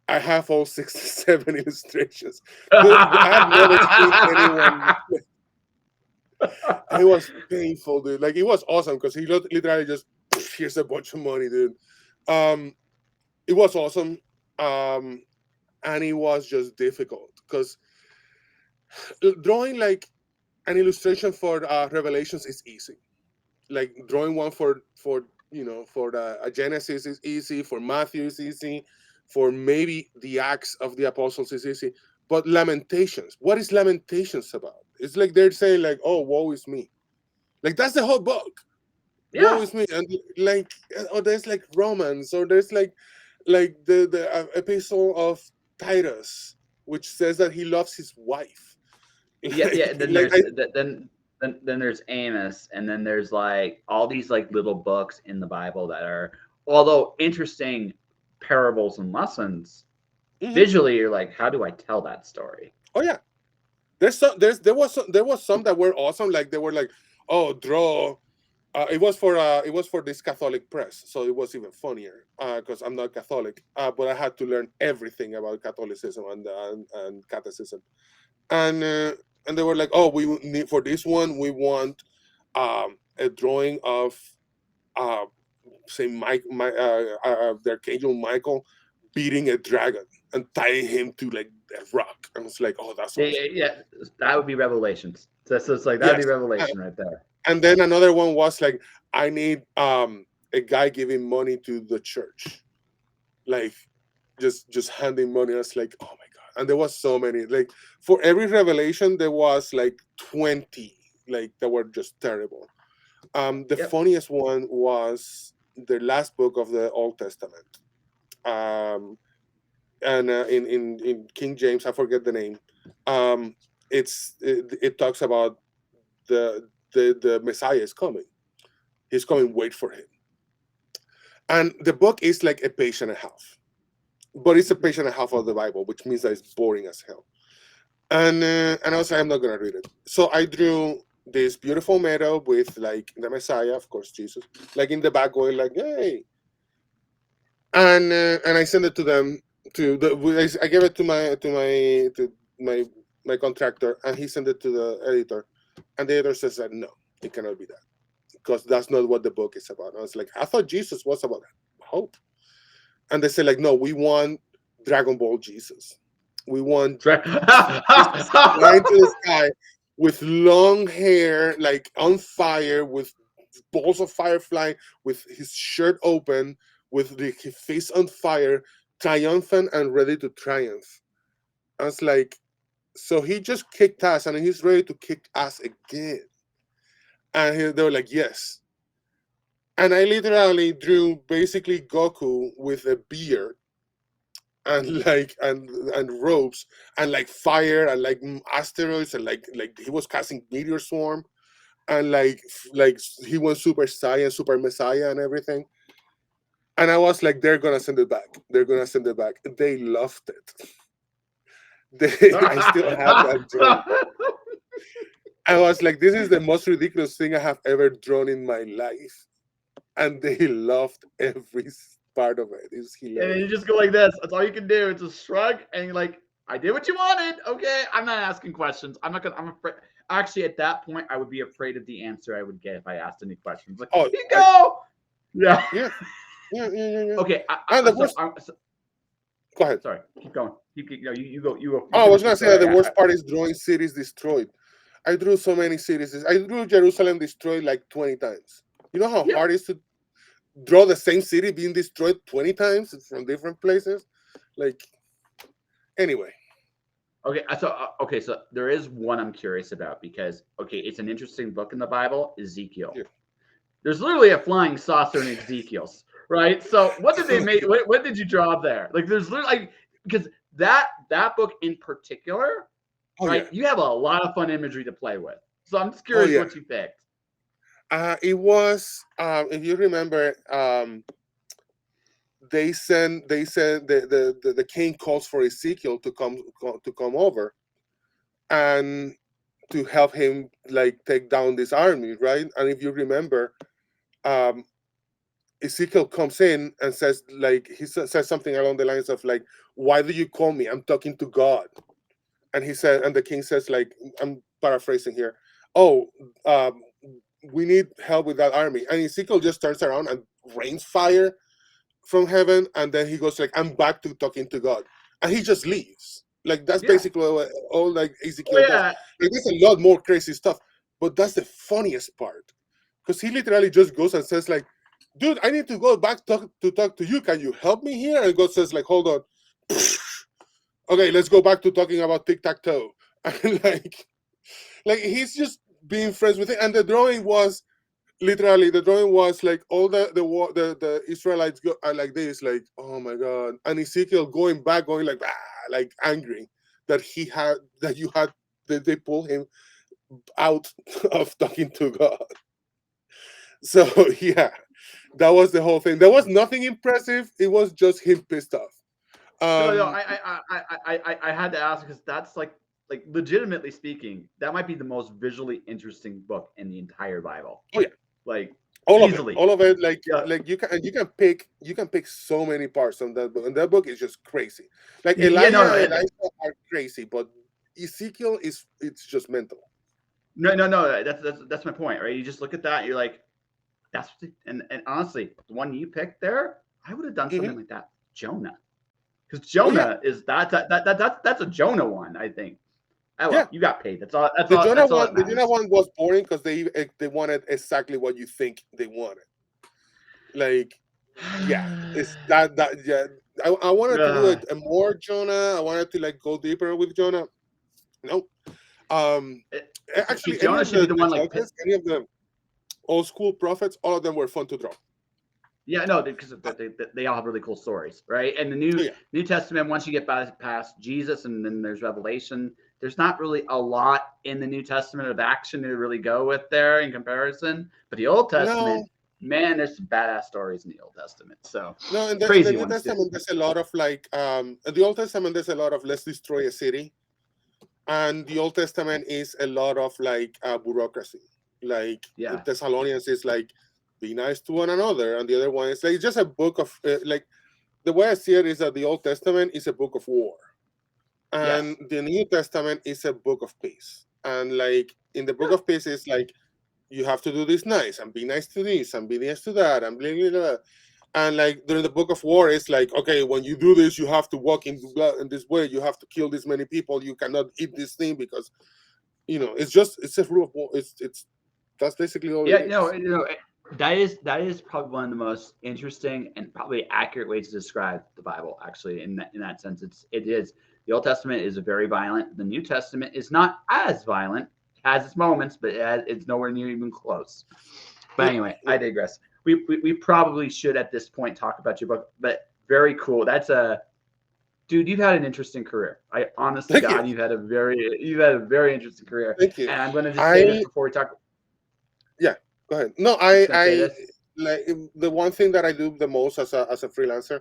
I have all 67 illustrations. I have never seen anyone. And it was painful, dude. Like, it was awesome because he literally just, here's a bunch of money, dude. Um, it was awesome. Um, and it was just difficult because drawing like an illustration for Revelations is easy. Like drawing one for the Genesis is easy. For Matthew is easy. For maybe the Acts of the Apostles is easy. But Lamentations, what is Lamentations about? It's like they're saying like, "Oh, woe is me." Like that's the whole book. Woe Yeah, is me, and like, or there's like Romans, or there's like the epistle of Titus, which says that he loves his wife. yeah, yeah. like Then like there's then there's Amos, and then there's like all these like little books in the Bible that are, although interesting parables and lessons, Mhm. visually you're like, how do I tell that story? Oh yeah, there was some that were awesome. Like they were like, oh, draw. It was for this Catholic press, so it was even funnier because I'm not Catholic, but I had to learn everything about Catholicism and catechism, and uh, and they were like, oh, we need for this one we want a drawing of uh, say the Archangel Michael beating a dragon and tying him to like a rock. And it's like, oh, that's Yeah, awesome. yeah, yeah. That would be Revelations. So it's like that would be Yes. Revelation right there. And then another one was like, I need a guy giving money to the church, like just handing money. I was like, oh my god! And there was so many. Like for every revelation, there was like 20, like that were just terrible. The Yep. funniest one was the last book of the Old Testament. Um, and in King James, I forget the name. Um, it talks about the Messiah is coming. He's coming. Wait for him. And the book is like a page and a half, but it's a page and a half of the Bible, which means that it's boring as hell. And I was like, I'm not gonna read it. So I drew this beautiful meadow with like the Messiah, of course, Jesus, like in the back going like, hey. And I sent it to them I gave it to my contractor, and he sent it to the editor, and the editor says that no, it cannot be that because that's not what the book is about. And I was like, I thought Jesus was about hope. And they say like, no, we want Dragon Ball Jesus. We want Jesus flying to the sky with long hair, like on fire, with balls of fire flying, with his shirt open, with his face on fire, triumphant and ready to triumph. I was like, So he just kicked ass, and he's ready to kick ass again. And they were like, yes. And I literally drew basically Goku with a beard and like and ropes and like fire and like asteroids and like he was casting meteor swarm and like he went Super Saiyan, Super Messiah, and everything. And I was like, they're gonna send it back. They're gonna send it back. They loved it. I still have that drawing. I was like, this is the most ridiculous thing I have ever drawn in my life. And they loved every part of it. It's And then hilarious. you just go like this. That's all you can do. It's a shrug, and you're like, I did what you wanted. Okay, I'm not asking questions. I'm not gonna. I'm afraid. Actually, at that point, I would be afraid of the answer I would get if I asked any questions. Like, Oh, here you go. Yeah. yeah, yeah. Okay. And the worst. Go ahead. Sorry. Keep going. You go. You go. You Oh, I was finish your gonna say that story. the worst part is drawing cities destroyed. I drew so many cities. I drew Jerusalem destroyed like 20 times. You know how Yeah. hard it is to draw the same city being destroyed 20 times from different places? Like, anyway. Okay, so there is one I'm curious about because it's an interesting book in the Bible, Ezekiel. Yeah. There's literally a flying saucer in Ezekiel's, right? So what did they make? What did you draw there? Like, there's literally because that book in particular, right? Yeah. You have a lot of fun imagery to play with. So I'm just curious what you picked. It was if you remember, they said the king calls for Ezekiel to come over and to help him like take down this army, right? And if you remember, um, Ezekiel comes in and says like says something along the lines of like, "Why do you call me? I'm talking to God." And he said, and the king says like, I'm paraphrasing here. Oh, we need help with that army. And Ezekiel just turns around and rains fire from heaven, and then he goes like, I'm back to talking to God, and he just leaves. Like that's basically what all like Ezekiel does. Like, there's a lot more crazy stuff, but that's the funniest part because he literally just goes and says like, dude, I need to go back to talk to you. Can you help me here? And God says like, hold on. Okay, let's go back to talking about tic-tac-toe. And like he's just being friends with it. And the drawing was like all the Israelites go are like this, like, oh my god. And Ezekiel going back, going like angry that they pulled him out of talking to God. So yeah, that was the whole thing. There was nothing impressive. It was just him pissed off. No, I had to ask because that's like legitimately speaking, that might be the most visually interesting book in the entire Bible. Oh yeah, like all easily. All of it. Like you can pick so many parts from that book, and that book is just crazy. Like Elijah and Elisha are crazy, but Ezekiel it's just mental. No. That's my point, right? You just look at that, and you're like, that's and honestly, the one you picked there, I would have done something like that. Jonah. Because Jonah is that's a Jonah one, I think. You got paid. That's all. The Jonah one was boring because they wanted exactly what you think they wanted. Like, yeah, it's that yeah. I wanted to do a more Jonah. I wanted to like go deeper with Jonah. No, actually, Jonah should be the one like any of the old school prophets. All of them were fun to draw. Yeah, no, because they all have really cool stories, right? And the New Testament, once you get past Jesus and then there's Revelation, there's not really a lot in the New Testament of action to really go with there in comparison. But the Old Testament, man, there's some badass stories in the Old Testament. So no, in the New Testament, there's a lot of like in the Old Testament, there's a lot of let's destroy a city, and the Old Testament is a lot of like bureaucracy. Like Thessalonians is like, be nice to one another, and the other one is like just a book of like the way I see it is that the Old Testament is a book of war, and the New Testament is a book of peace. And like in the book of peace, is like you have to do this nice and be nice to this and be nice to that and blah, blah, blah. And like during the book of war, it's like, okay, when you do this, you have to walk in this way. You have to kill this many people. You cannot eat this thing because it's a rule of war. It's that's basically all. Yeah, that is probably one of the most interesting and probably accurate ways to describe the Bible. Actually, in that sense, it is the Old Testament is very violent. The New Testament is not as violent. It has its moments, but it's nowhere near even close. But anyway, I digress. We probably should at this point talk about your book, but very cool. That's a dude. You've had an interesting career. I honest to Thank you. God, you've had a very interesting career. Thank you. And I'm going to just say this before we talk. Yeah, go ahead. No, I'm just going to say I this. like the one thing that I do the most as a freelancer,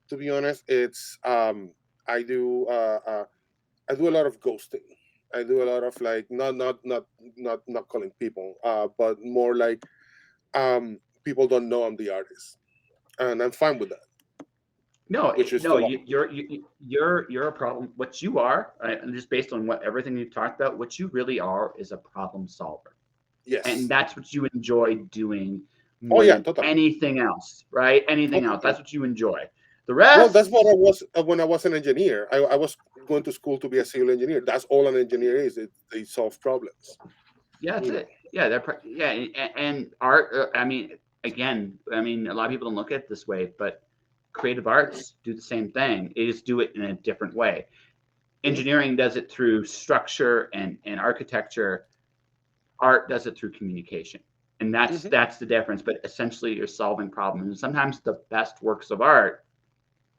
to be honest, it's I do I do a lot of ghosting. I do a lot of like not calling people, but more like people don't know I'm the artist, and I'm fine with that, No, which is no, still you're a problem. What you are, right, and just based on what everything you've talked about, what you really are is a problem solver, and yes. that's what you enjoy doing Oh more yeah, than totally. anything else, right? Anything else, Totally. that's what you enjoy. The Well, that's what rest, I was when I was an engineer. I was going to school to be a civil engineer. That's all an engineer is. They solve problems. yeah, that's You know. it. Yeah, yeah, and art. I mean, again, I mean, a lot of people don't look at it this way, but creative arts do the same thing. They just do it in a different way. Mhm, Engineering does it through structure and architecture. Art does it through communication, and mhm. that's the difference. But essentially, you're solving problems, and sometimes the best works of art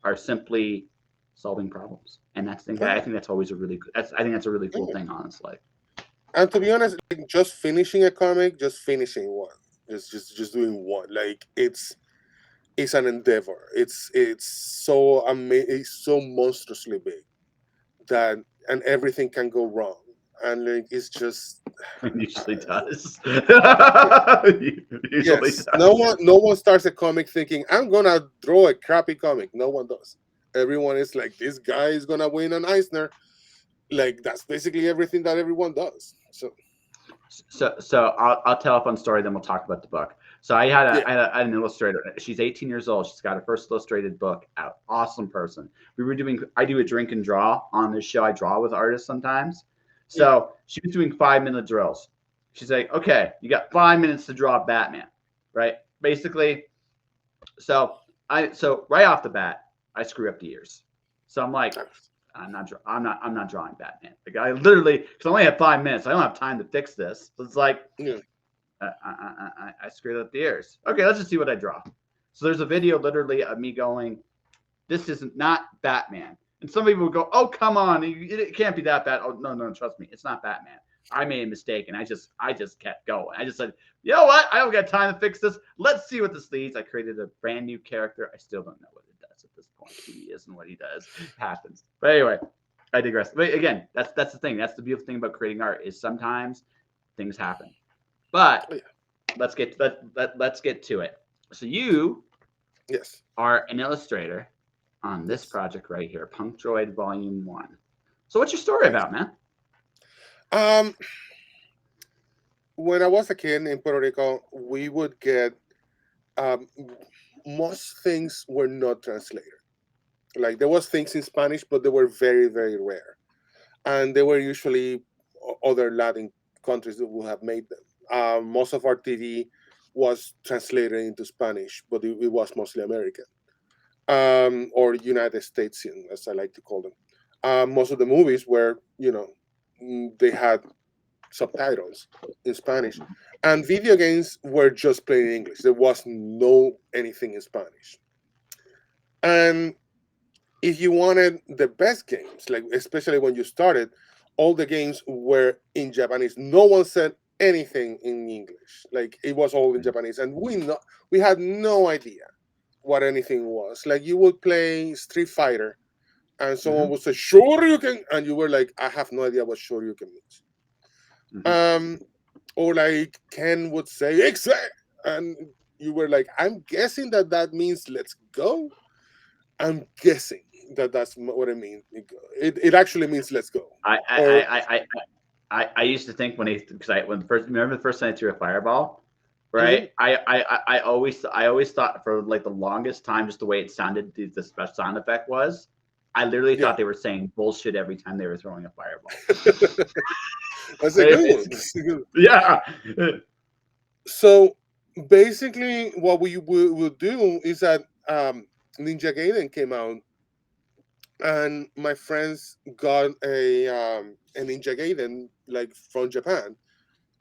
are simply solving problems. And Oh I yeah. think that's always a really that's I think that's a really cool Yeah. thing, honestly. And to be honest, like, just finishing a comic, just finishing one, just doing one, like it's an endeavor. It's so it's so monstrously big that and everything can go wrong, and like it's just It usually does. yeah. It usually Yes, no does. one no one starts a comic thinking I'm gonna draw a crappy comic. No one does. Everyone is like, this guy is gonna win an Eisner. Like that's basically everything that everyone does. So So I'll tell a fun story, then we'll talk about the book. So yeah, I had an illustrator. She's 18 years old. She's got her first illustrated book out. Awesome person. I do a drink and draw on this show. I draw with artists sometimes. yeah. So she was doing 5 minute drills. She's like, okay, you got 5 minutes to draw Batman, right? Basically, so right off the bat, I screw up the ears. So I'm like, I'm not drawing Batman. Like I literally, because I only have 5 minutes, I don't have time to fix this. So it's like Yeah. I screwed up the ears. Okay, let's just see what I draw. So there's a video literally of me going, this is not Batman. And some people would go, oh, come on. It can't be that bad. Oh, no, trust me. It's not Batman. I made a mistake and I just kept going. I just said, you know what? I don't got time to fix this. Let's see what this leads. I created a brand new character. I still don't know what it does at this point. Who he is and what he does happens. But anyway, I digress. But again, that's the thing. That's the beautiful thing about creating art is sometimes things happen. But Oh, yeah. let's get to it. So you Yes. are an illustrator on this Yes. project right here, Punk Droid Volume 1. So what's your story Yes. about, man? Um, when I was a kid in Puerto Rico, we would get um, most things were not translated. Like there was things in Spanish, but they were very very rare, and they were usually other Latin countries that would have made them. Most of our TV was translated into Spanish, but it was mostly American or United Statesian, as I like to call them. Most of the movies were, they had subtitles in Spanish, and video games were just played in English. There was no anything in Spanish. And if you wanted the best games, like especially when you started, all the games were in Japanese. No one said anything in English. Like it was all in Japanese, and we had no idea what anything was. Like you would play Street Fighter, and someone Mm-hmm. would say Shoryuken, and you were like, I have no idea what Shoryuken means. Mm-hmm. Um, or like Ken would say X, and you were like, I'm guessing that means let's go. I'm guessing that's what I mean. It actually means let's go. I, I, Or I, I, I used to think because when first remember the first time I threw a fireball, mhm, right? I always thought for like the longest time, just the way it sounded, the special sound effect was, I literally yeah, thought they were saying bullshit every time they were throwing a fireball. that's a good one. That's a good one. Yeah. So basically, what we will do is that Ninja Gaiden came out, and my friends got a Ninja Gaiden like from Japan,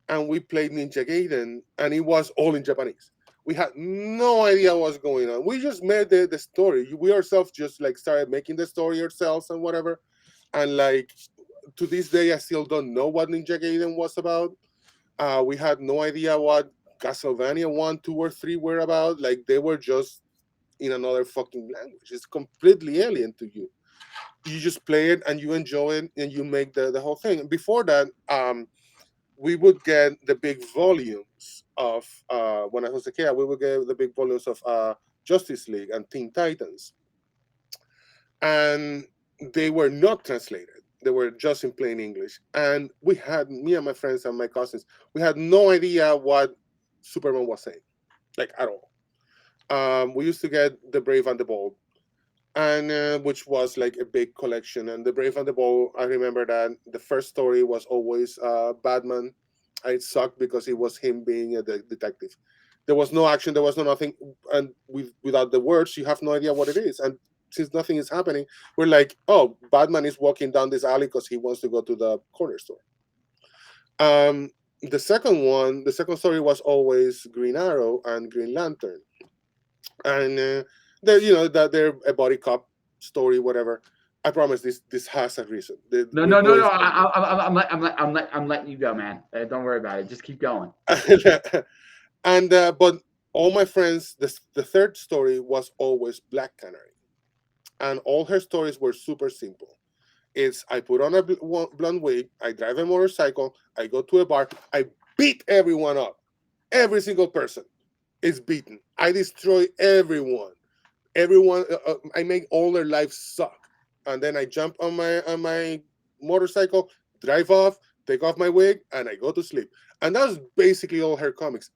and we played Ninja Gaiden, and it was all in Japanese. We had no idea what was going on. We just made the story. We ourselves just like started making the story ourselves and whatever. And like to this day, I still don't know what Ninja Gaiden was about. We had no idea what Castlevania 1, 2, or 3 were about. Like they were just in another fucking language. It's completely alien to you. You just play it and you enjoy it and you make the whole thing. Before that, we would get the big volumes of when I was a kid. We would get the big volumes of Justice League and Teen Titans, and they were not translated. They were just in plain English. And we had me and my friends and my cousins. We had no idea what Superman was saying, like at all. We used to get the Brave and the Bold, and which was like a big collection. And the Brave and the Bold, I remember that the first story was always Batman. It sucked because it was him being a detective. There was no action, there was no nothing, and without the words, you have no idea what it is. And since nothing is happening, we're like, oh, Batman is walking down this alley because he wants to go to the corner store. Um, the second story was always Green Arrow and Green Lantern, and they're that they're a body cop story, whatever. I promise this has a reason. No, We're no, no, going no. I'm letting you go, man. Don't worry about it. Just keep going. and but all my friends, the third story was always Black Canary, and all her stories were super simple. It's I put on a blonde wig, I drive a motorcycle, I go to a bar, I beat everyone up, every single person is beaten. I destroy everyone. I make all their lives suck, and then I jump on my motorcycle, drive off, take off my wig, and I go to sleep. And that's basically all her comics.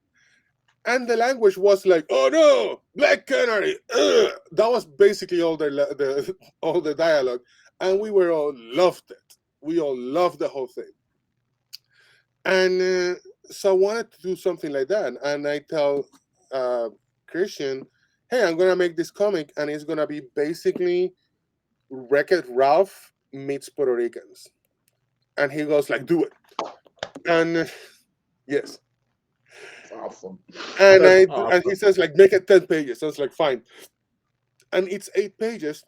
And the language was like, oh no, Black Canary, ugh. That was basically all the all the dialogue, and we were all loved it. We all loved the whole thing. And so I wanted to do something like that, and I tell uh, Christian, hey, I'm gonna make this comic, and it's gonna be basically Wreck-It Ralph meets Puerto Ricans. And he goes like, do it. And yes. That's awesome. And That's and he awesome. says like, make it 10 pages. So it's like, fine. And it's 8 pages.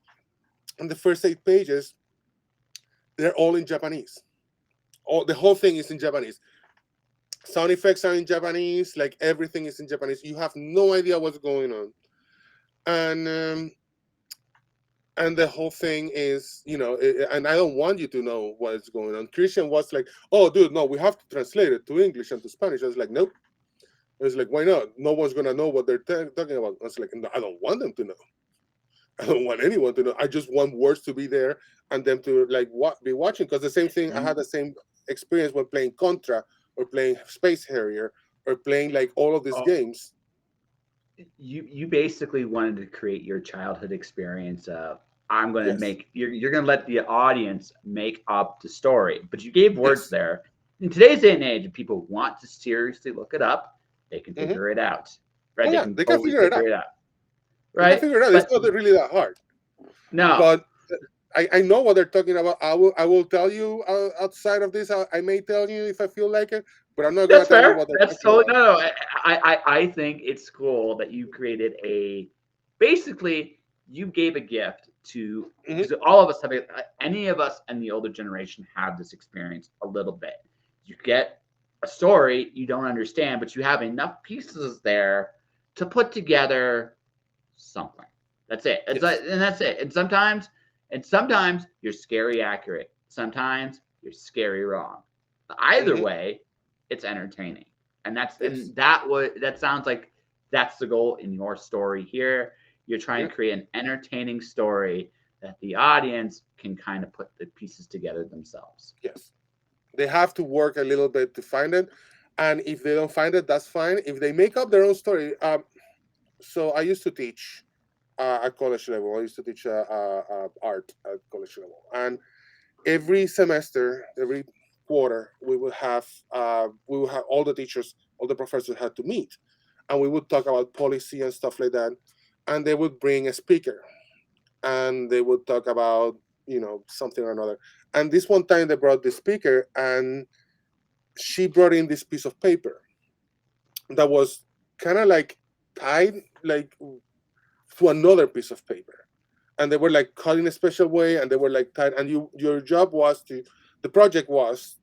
And the first 8 pages, they're all in Japanese. The whole thing is in Japanese. Sound effects are in Japanese. Like everything is in Japanese. You have no idea what's going on. And and the whole thing is, and I don't want you to know what's going on. Christian was like, oh dude, no, we have to translate it to English and to Spanish. I was like, nope. I was like, why not? No one's gonna know what they're talking about. I was like, no, I don't want them to know. I don't want anyone to know. I just want words to be there and them to like be watching. Because the same thing, I had the same experience when playing Contra or playing Space Harrier or playing like all of these Oh, games. you basically wanted to create your childhood experience of I'm going to Yes, make you're going to let the audience make up the story, but you gave words yes. there. In today's day and age, if people want to seriously look it up, they can Hmm. figure it out, right? Oh They yeah, can they can totally figure it figure out. it out, They can right? figure it out. It's But not really that hard. no, But I know what they're talking about. I will tell you outside of this. I may tell you if I feel like it, but I'm not gonna that's tell you fair. what they're That's talking totally about. no, no. I think it's cool that you created a basically you gave a gift to Hmm. because all of us have any of us and the older generation have this experience a little bit. You get a story you don't understand, but you have enough pieces there to put together something. That's it. It's like, Yes. and that's it. And sometimes you're scary accurate. Sometimes you're scary wrong. Either Hmm. way, it's entertaining. And that's Yes. and that would that sounds like that's the goal in your story here. You're trying Yeah. to create an entertaining story that the audience can kind of put the pieces together themselves. Yes. They have to work a little bit to find it, and if they don't find it, that's fine. If they make up their own story, so I used to teach at college level. I used to teach art at college level, and every semester, every quarter, we will have all the teachers, all the professors had to meet, and we would talk about policy and stuff like that. And they would bring a speaker, and they would talk about something or another. And this one time they brought the speaker, and she brought in this piece of paper that was kind of like tied like to another piece of paper, and they were like cut in a special way, and they were like tied, and your job was to the project was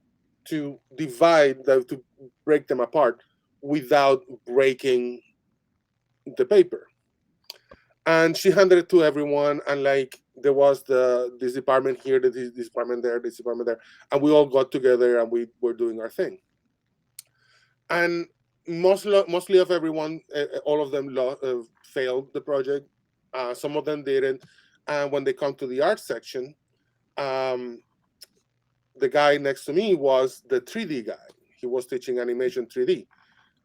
to to break them apart without breaking the paper. And she handed it to everyone, and like there was this department here, this department there, this department there, and we all got together and we were doing our thing. And mostly of everyone, all of them failed the project. Some of them didn't. And when they come to the art section, um, the guy next to me was the 3D guy. He was teaching animation 3D,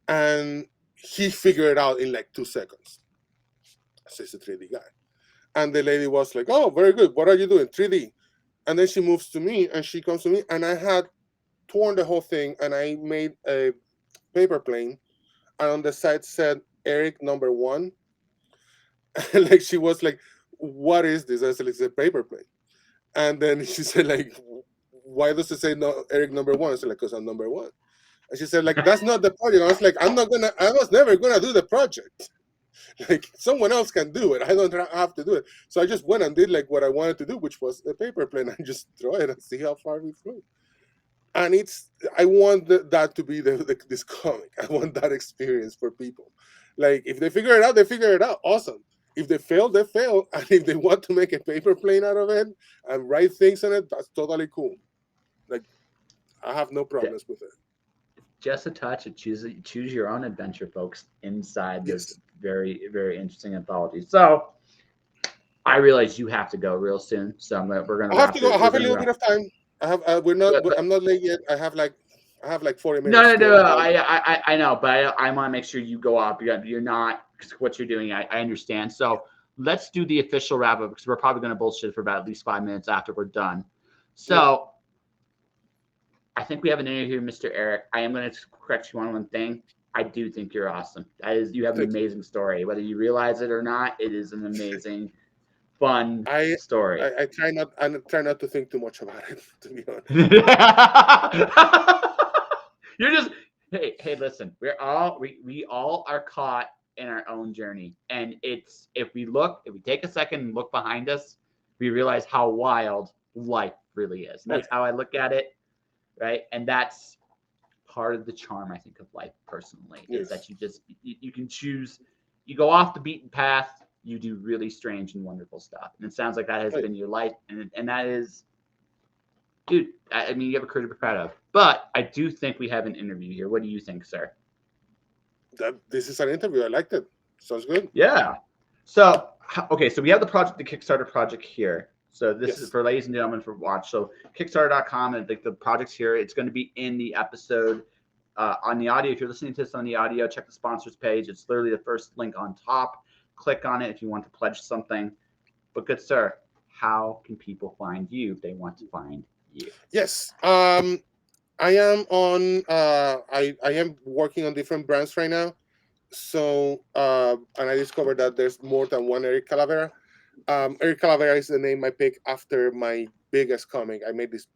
and he figured it out in like 2 seconds. So he's a 3D guy. And the lady was like, "Oh, very good. What are you doing? 3D." And then she moves to me, and she comes to me, and I had torn the whole thing, and I made a paper plane, and on the side said Erik #1. Like she was like, "What is this?" I said, "It's a paper plane." And then she said, like, "Why does it say no Erik #1?" I said, like, "Because I'm #1." And she said, like, "That's not the project." I was like, I was never gonna do the project. Like someone else can do it. I don't have to do it. So I just went and did like what I wanted to do, which was a paper plane, and just throw it and see how far we flew. And I want that to be this comic. I want that experience for people. Like if they figure it out, they figure it out. Awesome. If they fail, they fail. And if they want to make a paper plane out of it and write things on it, that's totally cool. Like I have no problems with it. Just a touch of choose your own adventure, folks, inside this Yes. very, very interesting anthology. So I realize you have to go real soon, so we're gonna I have to wrap go. I it. We're have a gonna little wrap. bit of time. I have. We're not. But I'm not late yet. I have like 40 no, minutes no, still. no. I know, but I want to make sure you go up. You're not because what you're doing. I understand. So let's do the official wrap up because we're probably going to bullshit for about at least 5 minutes after we're done. Yep. So I think we have an interview, Mr. Erik. I am going to correct you on one thing. I do think you're awesome. That is, you have an Thank you. amazing story. Whether you realize it or not, it is an amazing, fun I, story. I try not. I try not to think too much about it. To be honest. You're just hey, listen, we all are caught in our own journey. And it's if we take a second and look behind us, we realize how wild life really is. And Oh that's how I look at it, right? And that's part of the charm I think of life personally yeah. is Yes. that you can choose, you go off the beaten path, you do really strange and wonderful stuff. And it sounds like that has Oh, been your life, and that is, dude, I mean, you have a career to be proud of. But I do think we have an interview here. What do you think, sir? This is an interview. I liked it. Sounds good. Yeah. So, okay, so we have the Kickstarter project here. So this is Yes. for ladies and gentlemen for watch. So Kickstarter.com and the project's here. It's going to be in the episode on the audio. If you're listening to this on the audio, check the sponsors page. It's literally the first link on top. Click on it if you want to pledge something. But good sir, how can people find you if they want to find you? Yes. I am on. I am working on different brands right now. So and I discovered that there's more than one Erik Calavera. Erik Calavera is the name I picked after my biggest comic. I made this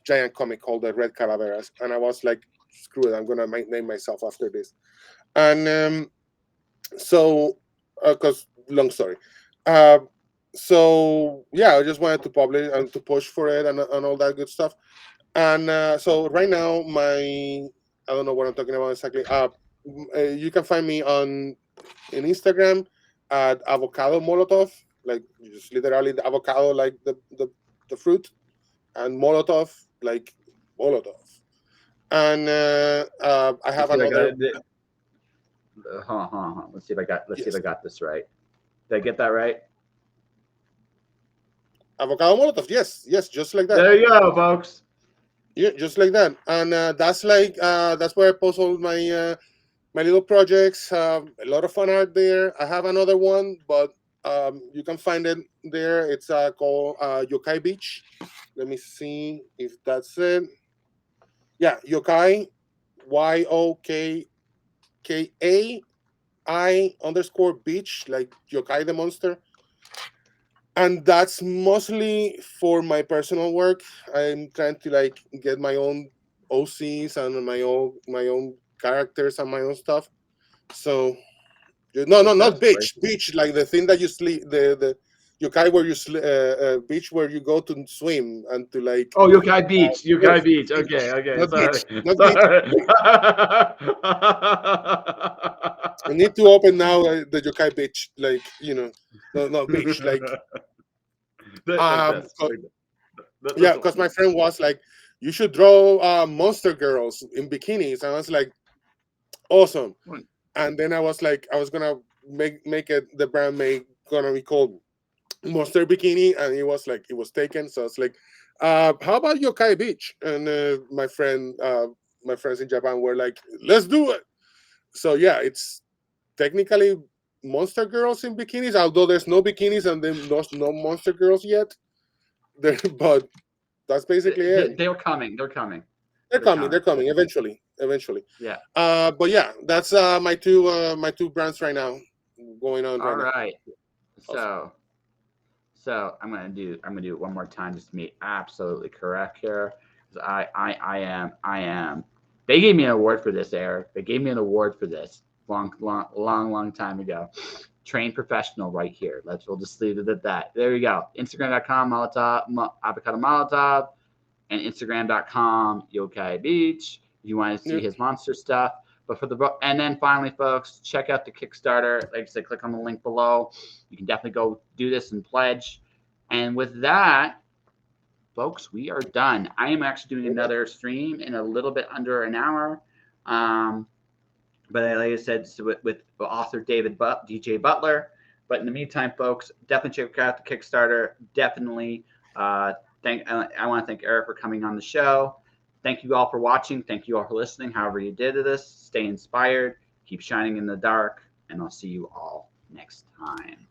giant comic called the Red Calaveras, and I was like, screw it, I'm gonna name myself after this. And so, because long story. Uh, so yeah, I just wanted to publish and to push for it and all that good stuff. And so right now, I don't know what I'm talking about exactly. You can find me on in Instagram at avocado molotov, like just literally the avocado, like the fruit, and molotov, like molotov. And I have Let's see if I got another it. Let's see if I got. Let's see if yes, I got this right. Did I get that right? avocado molotov. Yes, yes, just like that. There you go, folks. Yeah, just like that. And that's where I post all my little projects. A lot of fun art there. I have another one, but you can find it there. It's called Yokai Beach. Let me see if that's it. Yeah, Yokai, Yoka yokai_beach, like yokai the monster. And that's mostly for my personal work. I'm trying to like get my own OCs and my own characters and my own stuff. So no, no, That's not great. beach, like the thing that you sleep, the yokai where you beach where you go to swim and to like Oh, Yokai Beach. surf. Yokai Beach. Okay. Okay. Not Sorry. beach, not beach. Sorry. I need to open now the yokai beach, like no, no beach, like um, That's 'cause- yeah, that's because awesome. my friend was like, you should draw monster girls in bikinis, and I was like, awesome. And then I was like, I was gonna make it the brand make gonna be called Monster Bikini, and it was like it was taken. So it's like, how about Yokai Beach? And my friends in Japan were like, let's do it. So yeah, it's technically monster girls in bikinis, although there's no bikinis and then there's no monster girls yet. But that's basically it. They're coming. They're coming. They're They're coming. coming. They're coming eventually. Eventually. Yeah. But yeah, that's my two brands right now going on All right now. right. Awesome. So I'm gonna do it one more time just to be absolutely correct here. 'Cause I am. They gave me an award for this, Eric. They gave me an award for this long time ago. Trained professional right here. We'll just leave it at that. There you go. Instagram.com avocado Molotov and Instagram.com Yokai Beach. If you want to see Yeah. his monster stuff. But for the book, and then finally, folks, check out the Kickstarter. Like I said, click on the link below. You can definitely go do this and pledge. And with that, folks, we are done. I am actually doing another stream in a little bit under an hour. But like I said, so with author DJ Butler. But in the meantime, folks, definitely check out the Kickstarter. Definitely I want to thank Eric for coming on the show. Thank you all for watching. Thank you all for listening. However you did this, stay inspired, keep shining in the dark, and I'll see you all next time.